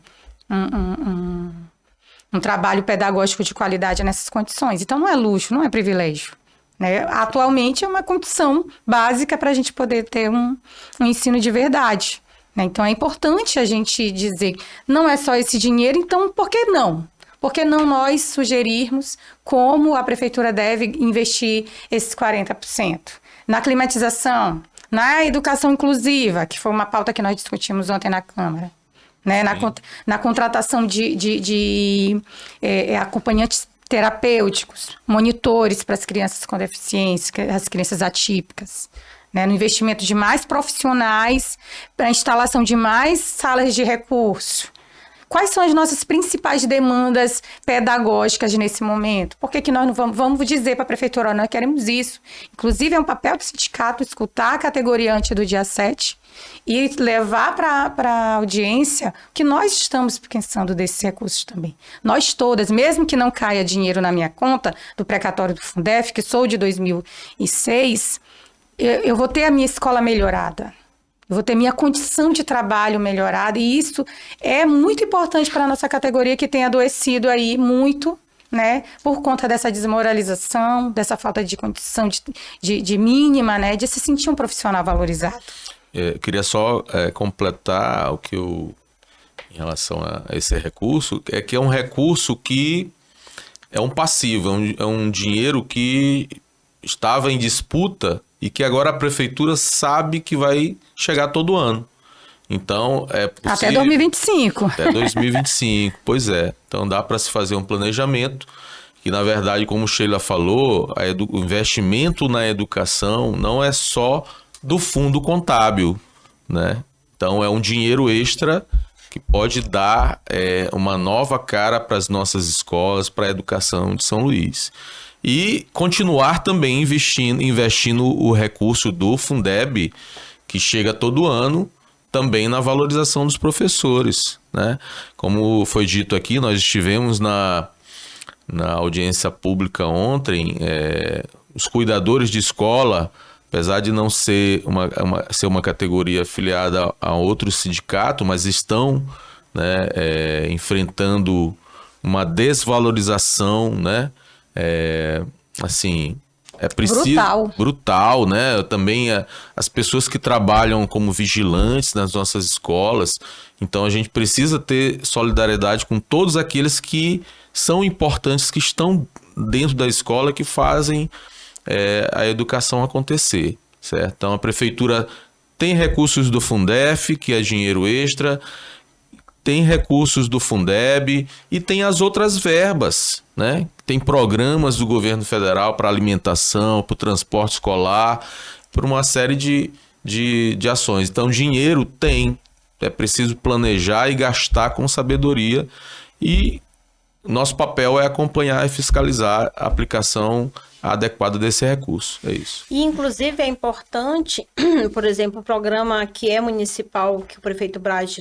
um trabalho pedagógico de qualidade nessas condições. Então, não é luxo, não é privilégio, né? Atualmente, é uma condição básica para a gente poder ter um ensino de verdade, né? Então, é importante a gente dizer, não é só esse dinheiro, então, por que não? Por que não nós sugerirmos como a prefeitura deve investir esses 40%? Na climatização, na educação inclusiva, que foi uma pauta que nós discutimos ontem na Câmara. Né, na contratação de acompanhantes terapêuticos, monitores para as crianças com deficiência, as crianças atípicas, né, no investimento de mais profissionais, para a instalação de mais salas de recurso. Quais são as nossas principais demandas pedagógicas nesse momento? Por que nós não vamos dizer para a prefeitura, nós queremos isso? Inclusive, é um papel do sindicato escutar a categoria antes do dia 7 e levar para a audiência que nós estamos pensando desses recursos também. Nós todas, mesmo que não caia dinheiro na minha conta do precatório do Fundef, que sou de 2006, eu vou ter a minha escola melhorada. Eu vou ter minha condição de trabalho melhorada, e isso é muito importante para a nossa categoria, que tem adoecido aí muito, né, por conta dessa desmoralização, dessa falta de condição de mínima, né, de se sentir um profissional valorizado. Eu queria só completar o que em relação a esse recurso, que é um recurso que é um passivo, é um dinheiro que estava em disputa e que agora a prefeitura sabe que vai chegar todo ano. Então, é possível... Até 2025. Até 2025, pois é. Então, dá para se fazer um planejamento que, na verdade, como Sheila falou, o investimento na educação não é só do fundo contábil, né? Então, é um dinheiro extra que pode dar uma nova cara para as nossas escolas, para a educação de São Luís. E continuar também investindo o recurso do Fundeb, que chega todo ano, também na valorização dos professores, né? Como foi dito aqui, nós estivemos na audiência pública ontem, os cuidadores de escola, apesar de não ser uma categoria afiliada a outro sindicato, mas estão, né, enfrentando uma desvalorização, né? Assim, é preciso... Brutal, né? Também as pessoas que trabalham como vigilantes nas nossas escolas. Então, a gente precisa ter solidariedade com todos aqueles que são importantes, que estão dentro da escola, que fazem a educação acontecer, certo? Então, a prefeitura tem recursos do Fundef, que é dinheiro extra, tem recursos do Fundeb e tem as outras verbas, né? Tem programas do governo federal para alimentação, para o transporte escolar, para uma série de ações. Então, dinheiro tem, é preciso planejar e gastar com sabedoria, e nosso papel é acompanhar e fiscalizar a aplicação adequada desse recurso. É isso. E, inclusive, é importante, por exemplo, o programa que é municipal, que o prefeito Braz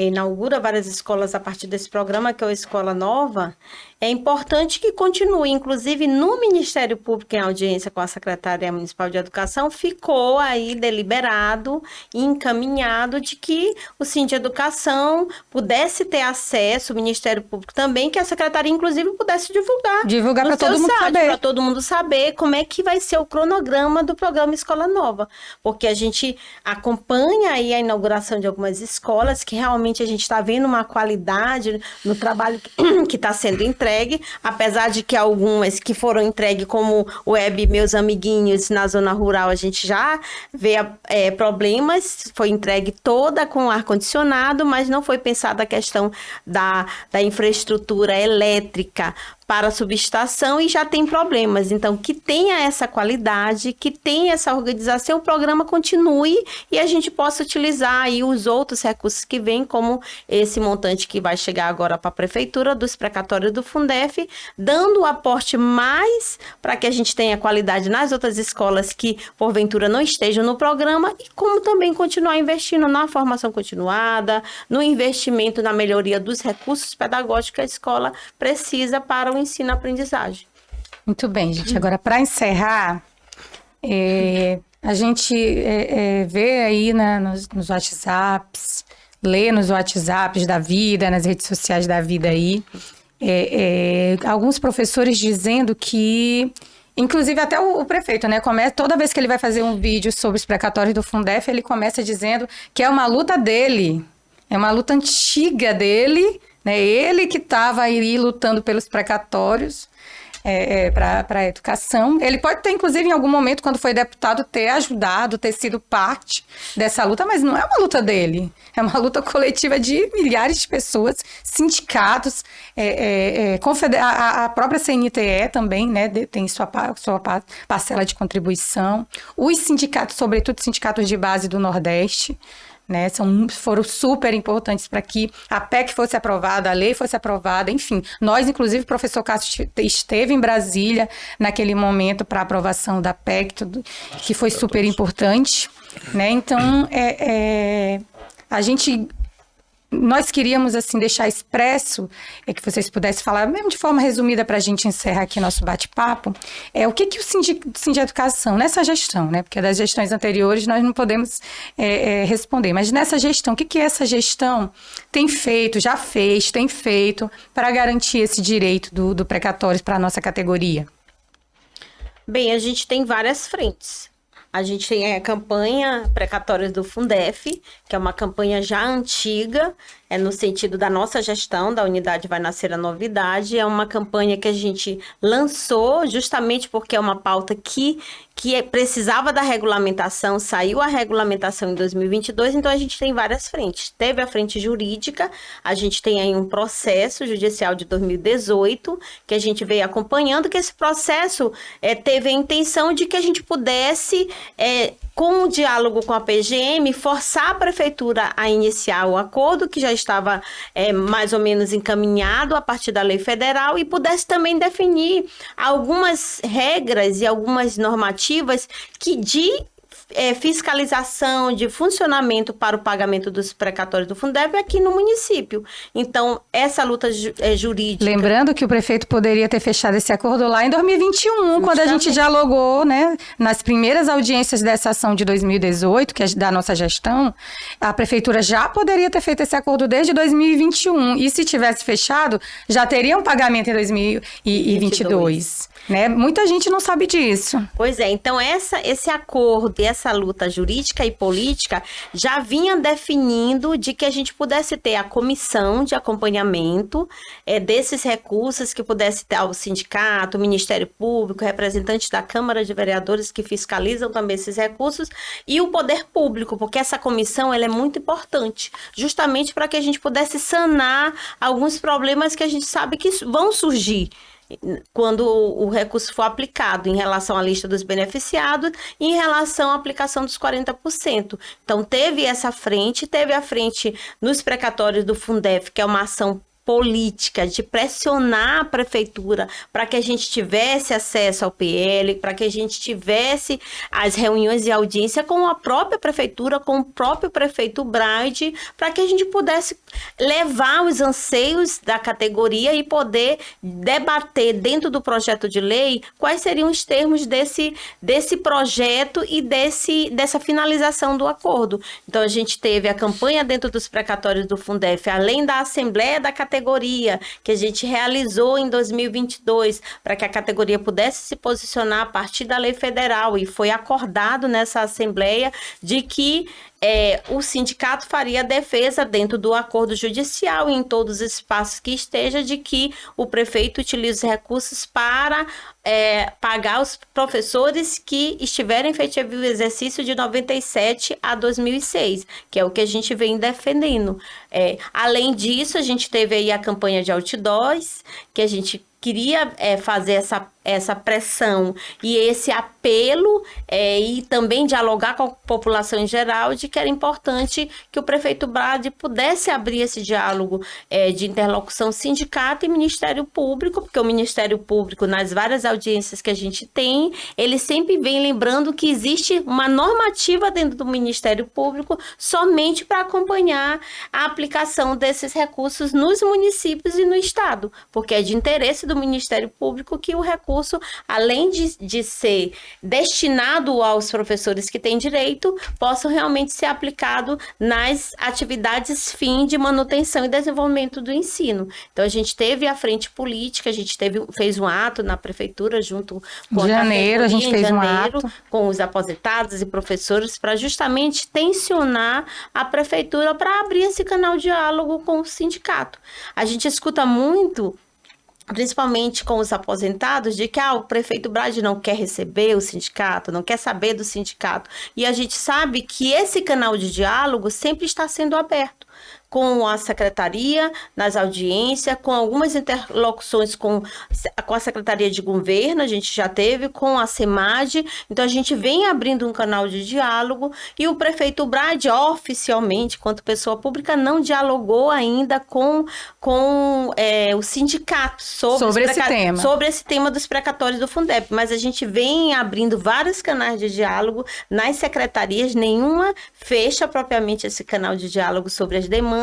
inaugura várias escolas a partir desse programa, que é a Escola Nova, é importante que continue. Inclusive, no Ministério Público, em audiência com a Secretaria Municipal de Educação, ficou aí deliberado e encaminhado de que o Síndico de Educação pudesse ter acesso, o Ministério Público também, que a Secretaria, inclusive, pudesse divulgar. Divulgar para todo mundo saber. Para todo mundo saber como é que vai ser o cronograma do programa Escola Nova. Porque a gente acompanha aí a inauguração de algumas escolas, que realmente a gente está vendo uma qualidade no trabalho que está sendo entregue, apesar de que algumas que foram entregues, como o Web Meus Amiguinhos, na zona rural, a gente já vê problemas, foi entregue toda com ar-condicionado, mas não foi pensada a questão da infraestrutura elétrica para a subestação, e já tem problemas. Então, que tenha essa qualidade, que tenha essa organização, o programa continue e a gente possa utilizar aí os outros recursos que vêm, como esse montante que vai chegar agora para a prefeitura, dos precatórios do Fundef, dando o aporte mais para que a gente tenha qualidade nas outras escolas que, porventura, não estejam no programa, e como também continuar investindo na formação continuada, no investimento na melhoria dos recursos pedagógicos que a escola precisa para o ensino-aprendizagem. Muito bem, gente. Agora, para encerrar, a gente vê aí, né, nos WhatsApps, lê nos WhatsApps da vida, nas redes sociais da vida aí, alguns professores dizendo que, inclusive até o prefeito, né, toda vez que ele vai fazer um vídeo sobre os precatórios do Fundef, ele começa dizendo que é uma luta dele, é uma luta antiga dele, né? Ele que estava aí lutando pelos precatórios para a educação. Ele pode ter, inclusive, em algum momento, quando foi deputado, ter ajudado, ter sido parte dessa luta, mas não é uma luta dele. É uma luta coletiva de milhares de pessoas, sindicatos, a própria CNTE também, né, tem sua parcela de contribuição. Os sindicatos, sobretudo sindicatos de base do Nordeste, né, foram super importantes para que a PEC fosse aprovada, a lei fosse aprovada, enfim. Nós, inclusive, o professor Cássio esteve em Brasília naquele momento para a aprovação da PEC, que foi super importante, né? Então, nós queríamos, assim, deixar expresso, que vocês pudessem falar, mesmo de forma resumida, para a gente encerrar aqui nosso bate-papo, o que o Síndico de Educação, nessa gestão, né? Porque das gestões anteriores nós não podemos responder, mas nessa gestão, o que essa gestão tem feito, tem feito, para garantir esse direito do precatório para a nossa categoria? Bem, a gente tem várias frentes. A gente tem a campanha Precatórios do Fundef, que é uma campanha já antiga, no sentido da nossa gestão, da Unidade Vai Nascer a Novidade. É uma campanha que a gente lançou justamente porque é uma pauta que precisava da regulamentação, saiu a regulamentação em 2022, então a gente tem várias frentes. Teve a frente jurídica, a gente tem aí um processo judicial de 2018, que a gente veio acompanhando, que esse processo teve a intenção de que a gente pudesse, com o diálogo com a PGM, forçar a prefeitura a iniciar o acordo, que já estava mais ou menos encaminhado a partir da lei federal, e pudesse também definir algumas regras e algumas normativas que de fiscalização, de funcionamento para o pagamento dos precatórios do Fundeb aqui no município. Então, essa luta jurídica... Lembrando que o prefeito poderia ter fechado esse acordo lá em 2021, quando a gente dialogou, né, nas primeiras audiências dessa ação de 2018, que é da nossa gestão, a prefeitura já poderia ter feito esse acordo desde 2021. E se tivesse fechado, já teria um pagamento em 2022. Né? Muita gente não sabe disso. Pois é, então esse acordo e essa luta jurídica e política já vinha definindo de que a gente pudesse ter a comissão de acompanhamento desses recursos, que pudesse ter o sindicato, o Ministério Público, representantes da Câmara de Vereadores que fiscalizam também esses recursos, e o poder público, porque essa comissão ela é muito importante, justamente para que a gente pudesse sanar alguns problemas que a gente sabe que vão surgir quando o recurso for aplicado, em relação à lista dos beneficiados e em relação à aplicação dos 40%. Então, teve essa frente, teve a frente nos precatórios do Fundef, que é uma ação política de pressionar a prefeitura para que a gente tivesse acesso ao PL, para que a gente tivesse as reuniões de audiência com a própria prefeitura, com o próprio prefeito Braide, para que a gente pudesse levar os anseios da categoria e poder debater dentro do projeto de lei quais seriam os termos desse projeto e dessa finalização do acordo. Então, a gente teve a campanha dentro dos precatórios do Fundef, além da Assembleia da Categoria, que a gente realizou em 2022, para que a categoria pudesse se posicionar a partir da lei federal, e foi acordado nessa Assembleia de que o sindicato faria a defesa dentro do acordo judicial e em todos os espaços que esteja, de que o prefeito utilize os recursos para pagar os professores que estiverem efetivo o exercício de 97 a 2006, que é o que a gente vem defendendo. Além disso, a gente teve aí a campanha de outdoors, que a gente queria fazer essa pressão e esse apelo e também dialogar com a população em geral, de que era importante que o prefeito Braide pudesse abrir esse diálogo de interlocução sindicato e Ministério Público, porque o Ministério Público, nas várias audiências que a gente tem, ele sempre vem lembrando que existe uma normativa dentro do Ministério Público somente para acompanhar a aplicação desses recursos nos municípios e no Estado, porque é de interesse do Ministério Público que o recurso, além de ser destinado aos professores que têm direito, possa realmente ser aplicado nas atividades fim de manutenção e desenvolvimento do ensino. Então, a gente teve a frente política, a gente fez um ato na prefeitura junto com a janeiro, a gente fez um ato com os aposentados e professores, para justamente tensionar a prefeitura para abrir esse canal de diálogo com o sindicato. A gente escuta muito, principalmente com os aposentados, de que o prefeito Braide não quer receber o sindicato, não quer saber do sindicato. E a gente sabe que esse canal de diálogo sempre está sendo aberto com a secretaria, nas audiências, com algumas interlocuções com a Secretaria de Governo, a gente já teve, com a SEMAD. Então, a gente vem abrindo um canal de diálogo, e o prefeito Braide, oficialmente, quanto pessoa pública, não dialogou ainda com o sindicato sobre esse tema dos precatórios do Fundeb. Mas a gente vem abrindo vários canais de diálogo nas secretarias, nenhuma fecha propriamente esse canal de diálogo sobre as demandas,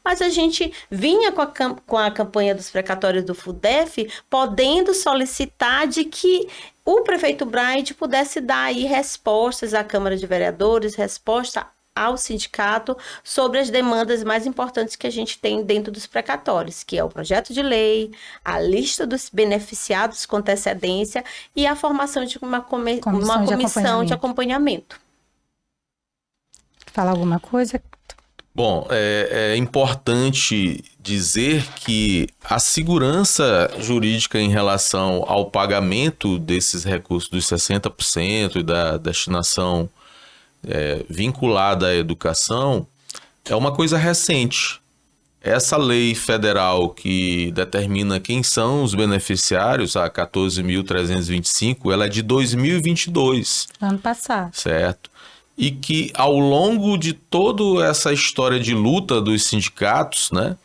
mas a gente vinha com a campanha dos precatórios do Fundef, podendo solicitar de que o prefeito Braide pudesse dar aí respostas à Câmara de Vereadores, resposta ao sindicato sobre as demandas mais importantes que a gente tem dentro dos precatórios, que é o projeto de lei, a lista dos beneficiados com antecedência e a formação de uma comissão de acompanhamento. Fala alguma coisa? Bom, é importante dizer que a segurança jurídica em relação ao pagamento desses recursos dos 60% e da destinação vinculada à educação é uma coisa recente. Essa lei federal que determina quem são os beneficiários, a 14.325, ela é de 2022. Ano passado. Certo. E que ao longo de toda essa história de luta dos sindicatos, né?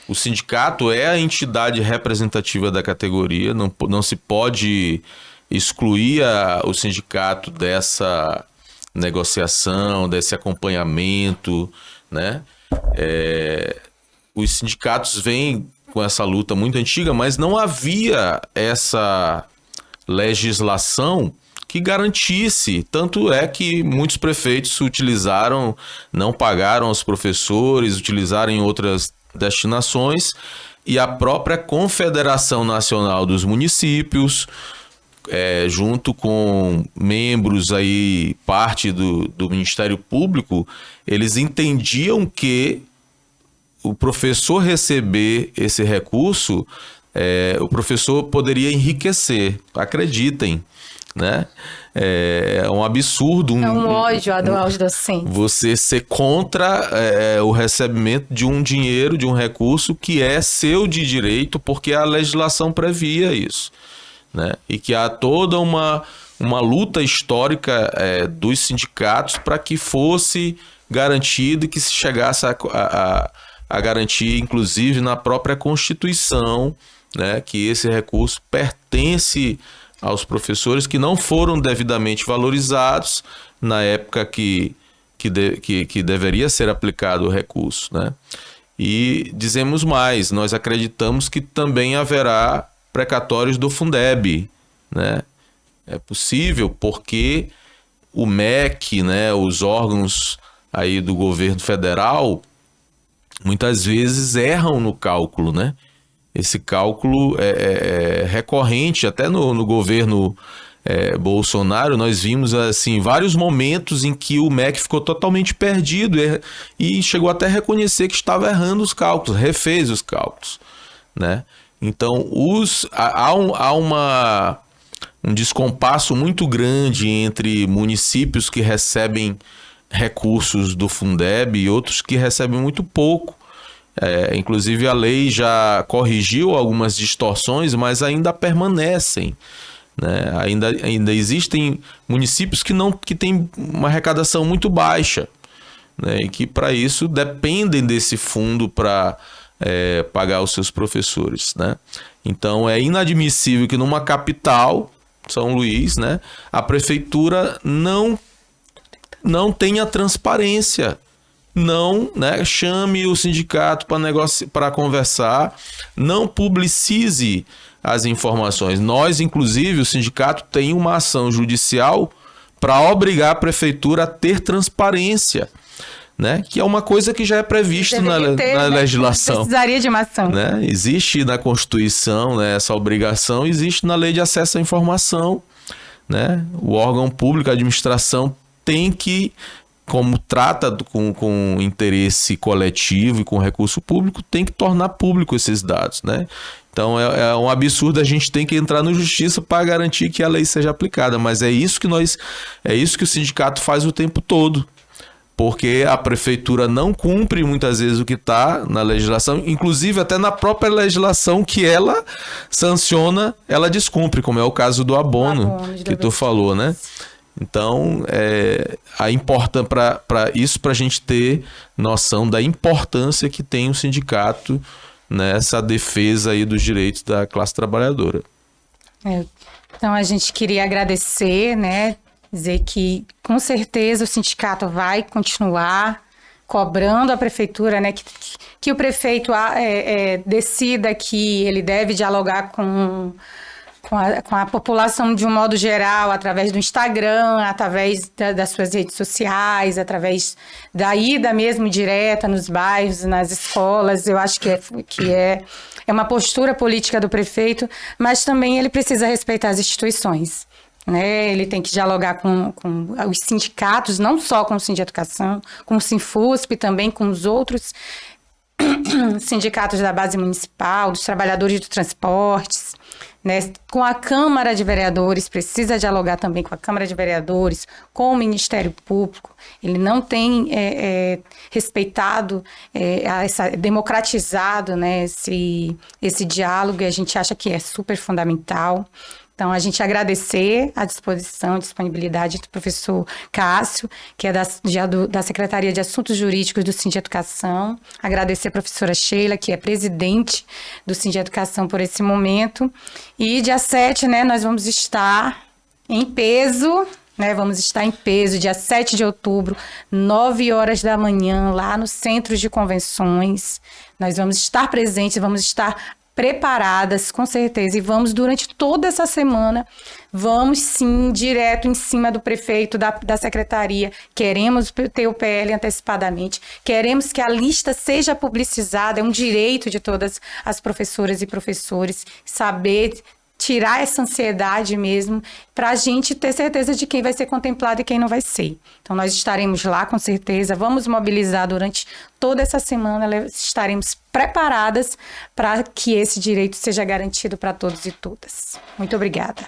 O sindicato é a entidade representativa da categoria, não se pode excluir o sindicato dessa negociação, desse acompanhamento, né? Os sindicatos vêm com essa luta muito antiga, mas não havia essa legislação que garantisse. Tanto é que muitos prefeitos não pagaram aos professores, utilizaram em outras destinações, e a própria Confederação Nacional dos Municípios, junto com membros aí, parte do Ministério Público, eles entendiam que o professor receber esse recurso, o professor poderia enriquecer, acreditem, né? É um absurdo. É um ódio aos docentes. Você ser contra o recebimento de um dinheiro, de um recurso que é seu de direito, porque a legislação previa isso, né? E que há toda uma luta histórica dos sindicatos para que fosse garantido e que se chegasse a garantir, inclusive na própria Constituição, né, que esse recurso pertence aos professores que não foram devidamente valorizados na época que deveria ser aplicado o recurso, né? E dizemos mais, nós acreditamos que também haverá precatórios do Fundeb, né? É possível porque o MEC, né, os órgãos aí do governo federal, muitas vezes erram no cálculo, né? Esse cálculo é recorrente, até no governo Bolsonaro, nós vimos assim, vários momentos em que o MEC ficou totalmente perdido e chegou até a reconhecer que estava errando os cálculos, refez os cálculos, né? Então, há um descompasso muito grande entre municípios que recebem recursos do Fundeb e outros que recebem muito pouco. Inclusive a lei já corrigiu algumas distorções, mas ainda permanecem, né? Ainda existem municípios que têm uma arrecadação muito baixa, né? E que para isso dependem desse fundo para pagar os seus professores, né? Então é inadmissível que numa capital, São Luís, né, a prefeitura não tenha transparência. Não, né, chame o sindicato para conversar, não publicize as informações. Nós, inclusive, o sindicato tem uma ação judicial para obrigar a prefeitura a ter transparência, né, que é uma coisa que já é previsto na legislação. Precisaria de uma ação. Né? Existe na Constituição, né, essa obrigação, existe na Lei de Acesso à Informação, né? O órgão público, a administração, tem que, como trata com interesse coletivo e com recurso público, tem que tornar público esses dados, né? Então é um absurdo, a gente tem que entrar na justiça para garantir que a lei seja aplicada, mas é isso que o sindicato faz o tempo todo, porque a prefeitura não cumpre muitas vezes o que está na legislação, inclusive até na própria legislação que ela sanciona, ela descumpre, como é o caso do abono que tu falou, né? Então, para a gente ter noção da importância que tem o sindicato nessa defesa aí dos direitos da classe trabalhadora. Então, a gente queria agradecer, né? Dizer que, com certeza, o sindicato vai continuar cobrando a prefeitura, né? Que o prefeito decida que ele deve dialogar com a população de um modo geral, através do Instagram, através das suas redes sociais, através da ida mesmo direta nos bairros, nas escolas. Eu acho que é uma postura política do prefeito, mas também ele precisa respeitar as instituições. né? Ele tem que dialogar com os sindicatos, não só com o Sindeducação, com o Sinfusp, também com os outros sindicatos da base municipal, dos trabalhadores do transportes, né? Com a Câmara de Vereadores, precisa dialogar também com a Câmara de Vereadores, com o Ministério Público. Ele não tem respeitado, democratizado, né, esse diálogo, e a gente acha que é super fundamental. Então, a gente agradecer a disposição, a disponibilidade do professor Cássio, que é da Secretaria de Assuntos Jurídicos do Sindeducação. Agradecer a professora Sheila, que é presidente do Sindeducação por esse momento. E dia 7, né, nós vamos estar em peso, né? Vamos estar em peso, dia 7 de outubro, 9 horas da manhã, lá no Centro de Convenções. Nós vamos estar presentes, vamos estar preparadas, com certeza, e vamos, durante toda essa semana, vamos sim, direto em cima do prefeito, da secretaria, queremos ter o PL antecipadamente, queremos que a lista seja publicizada, é um direito de todas as professoras e professores saber tirar essa ansiedade mesmo, para a gente ter certeza de quem vai ser contemplado e quem não vai ser. Então, nós estaremos lá, com certeza, vamos mobilizar durante toda essa semana, estaremos preparadas para que esse direito seja garantido para todos e todas. Muito obrigada.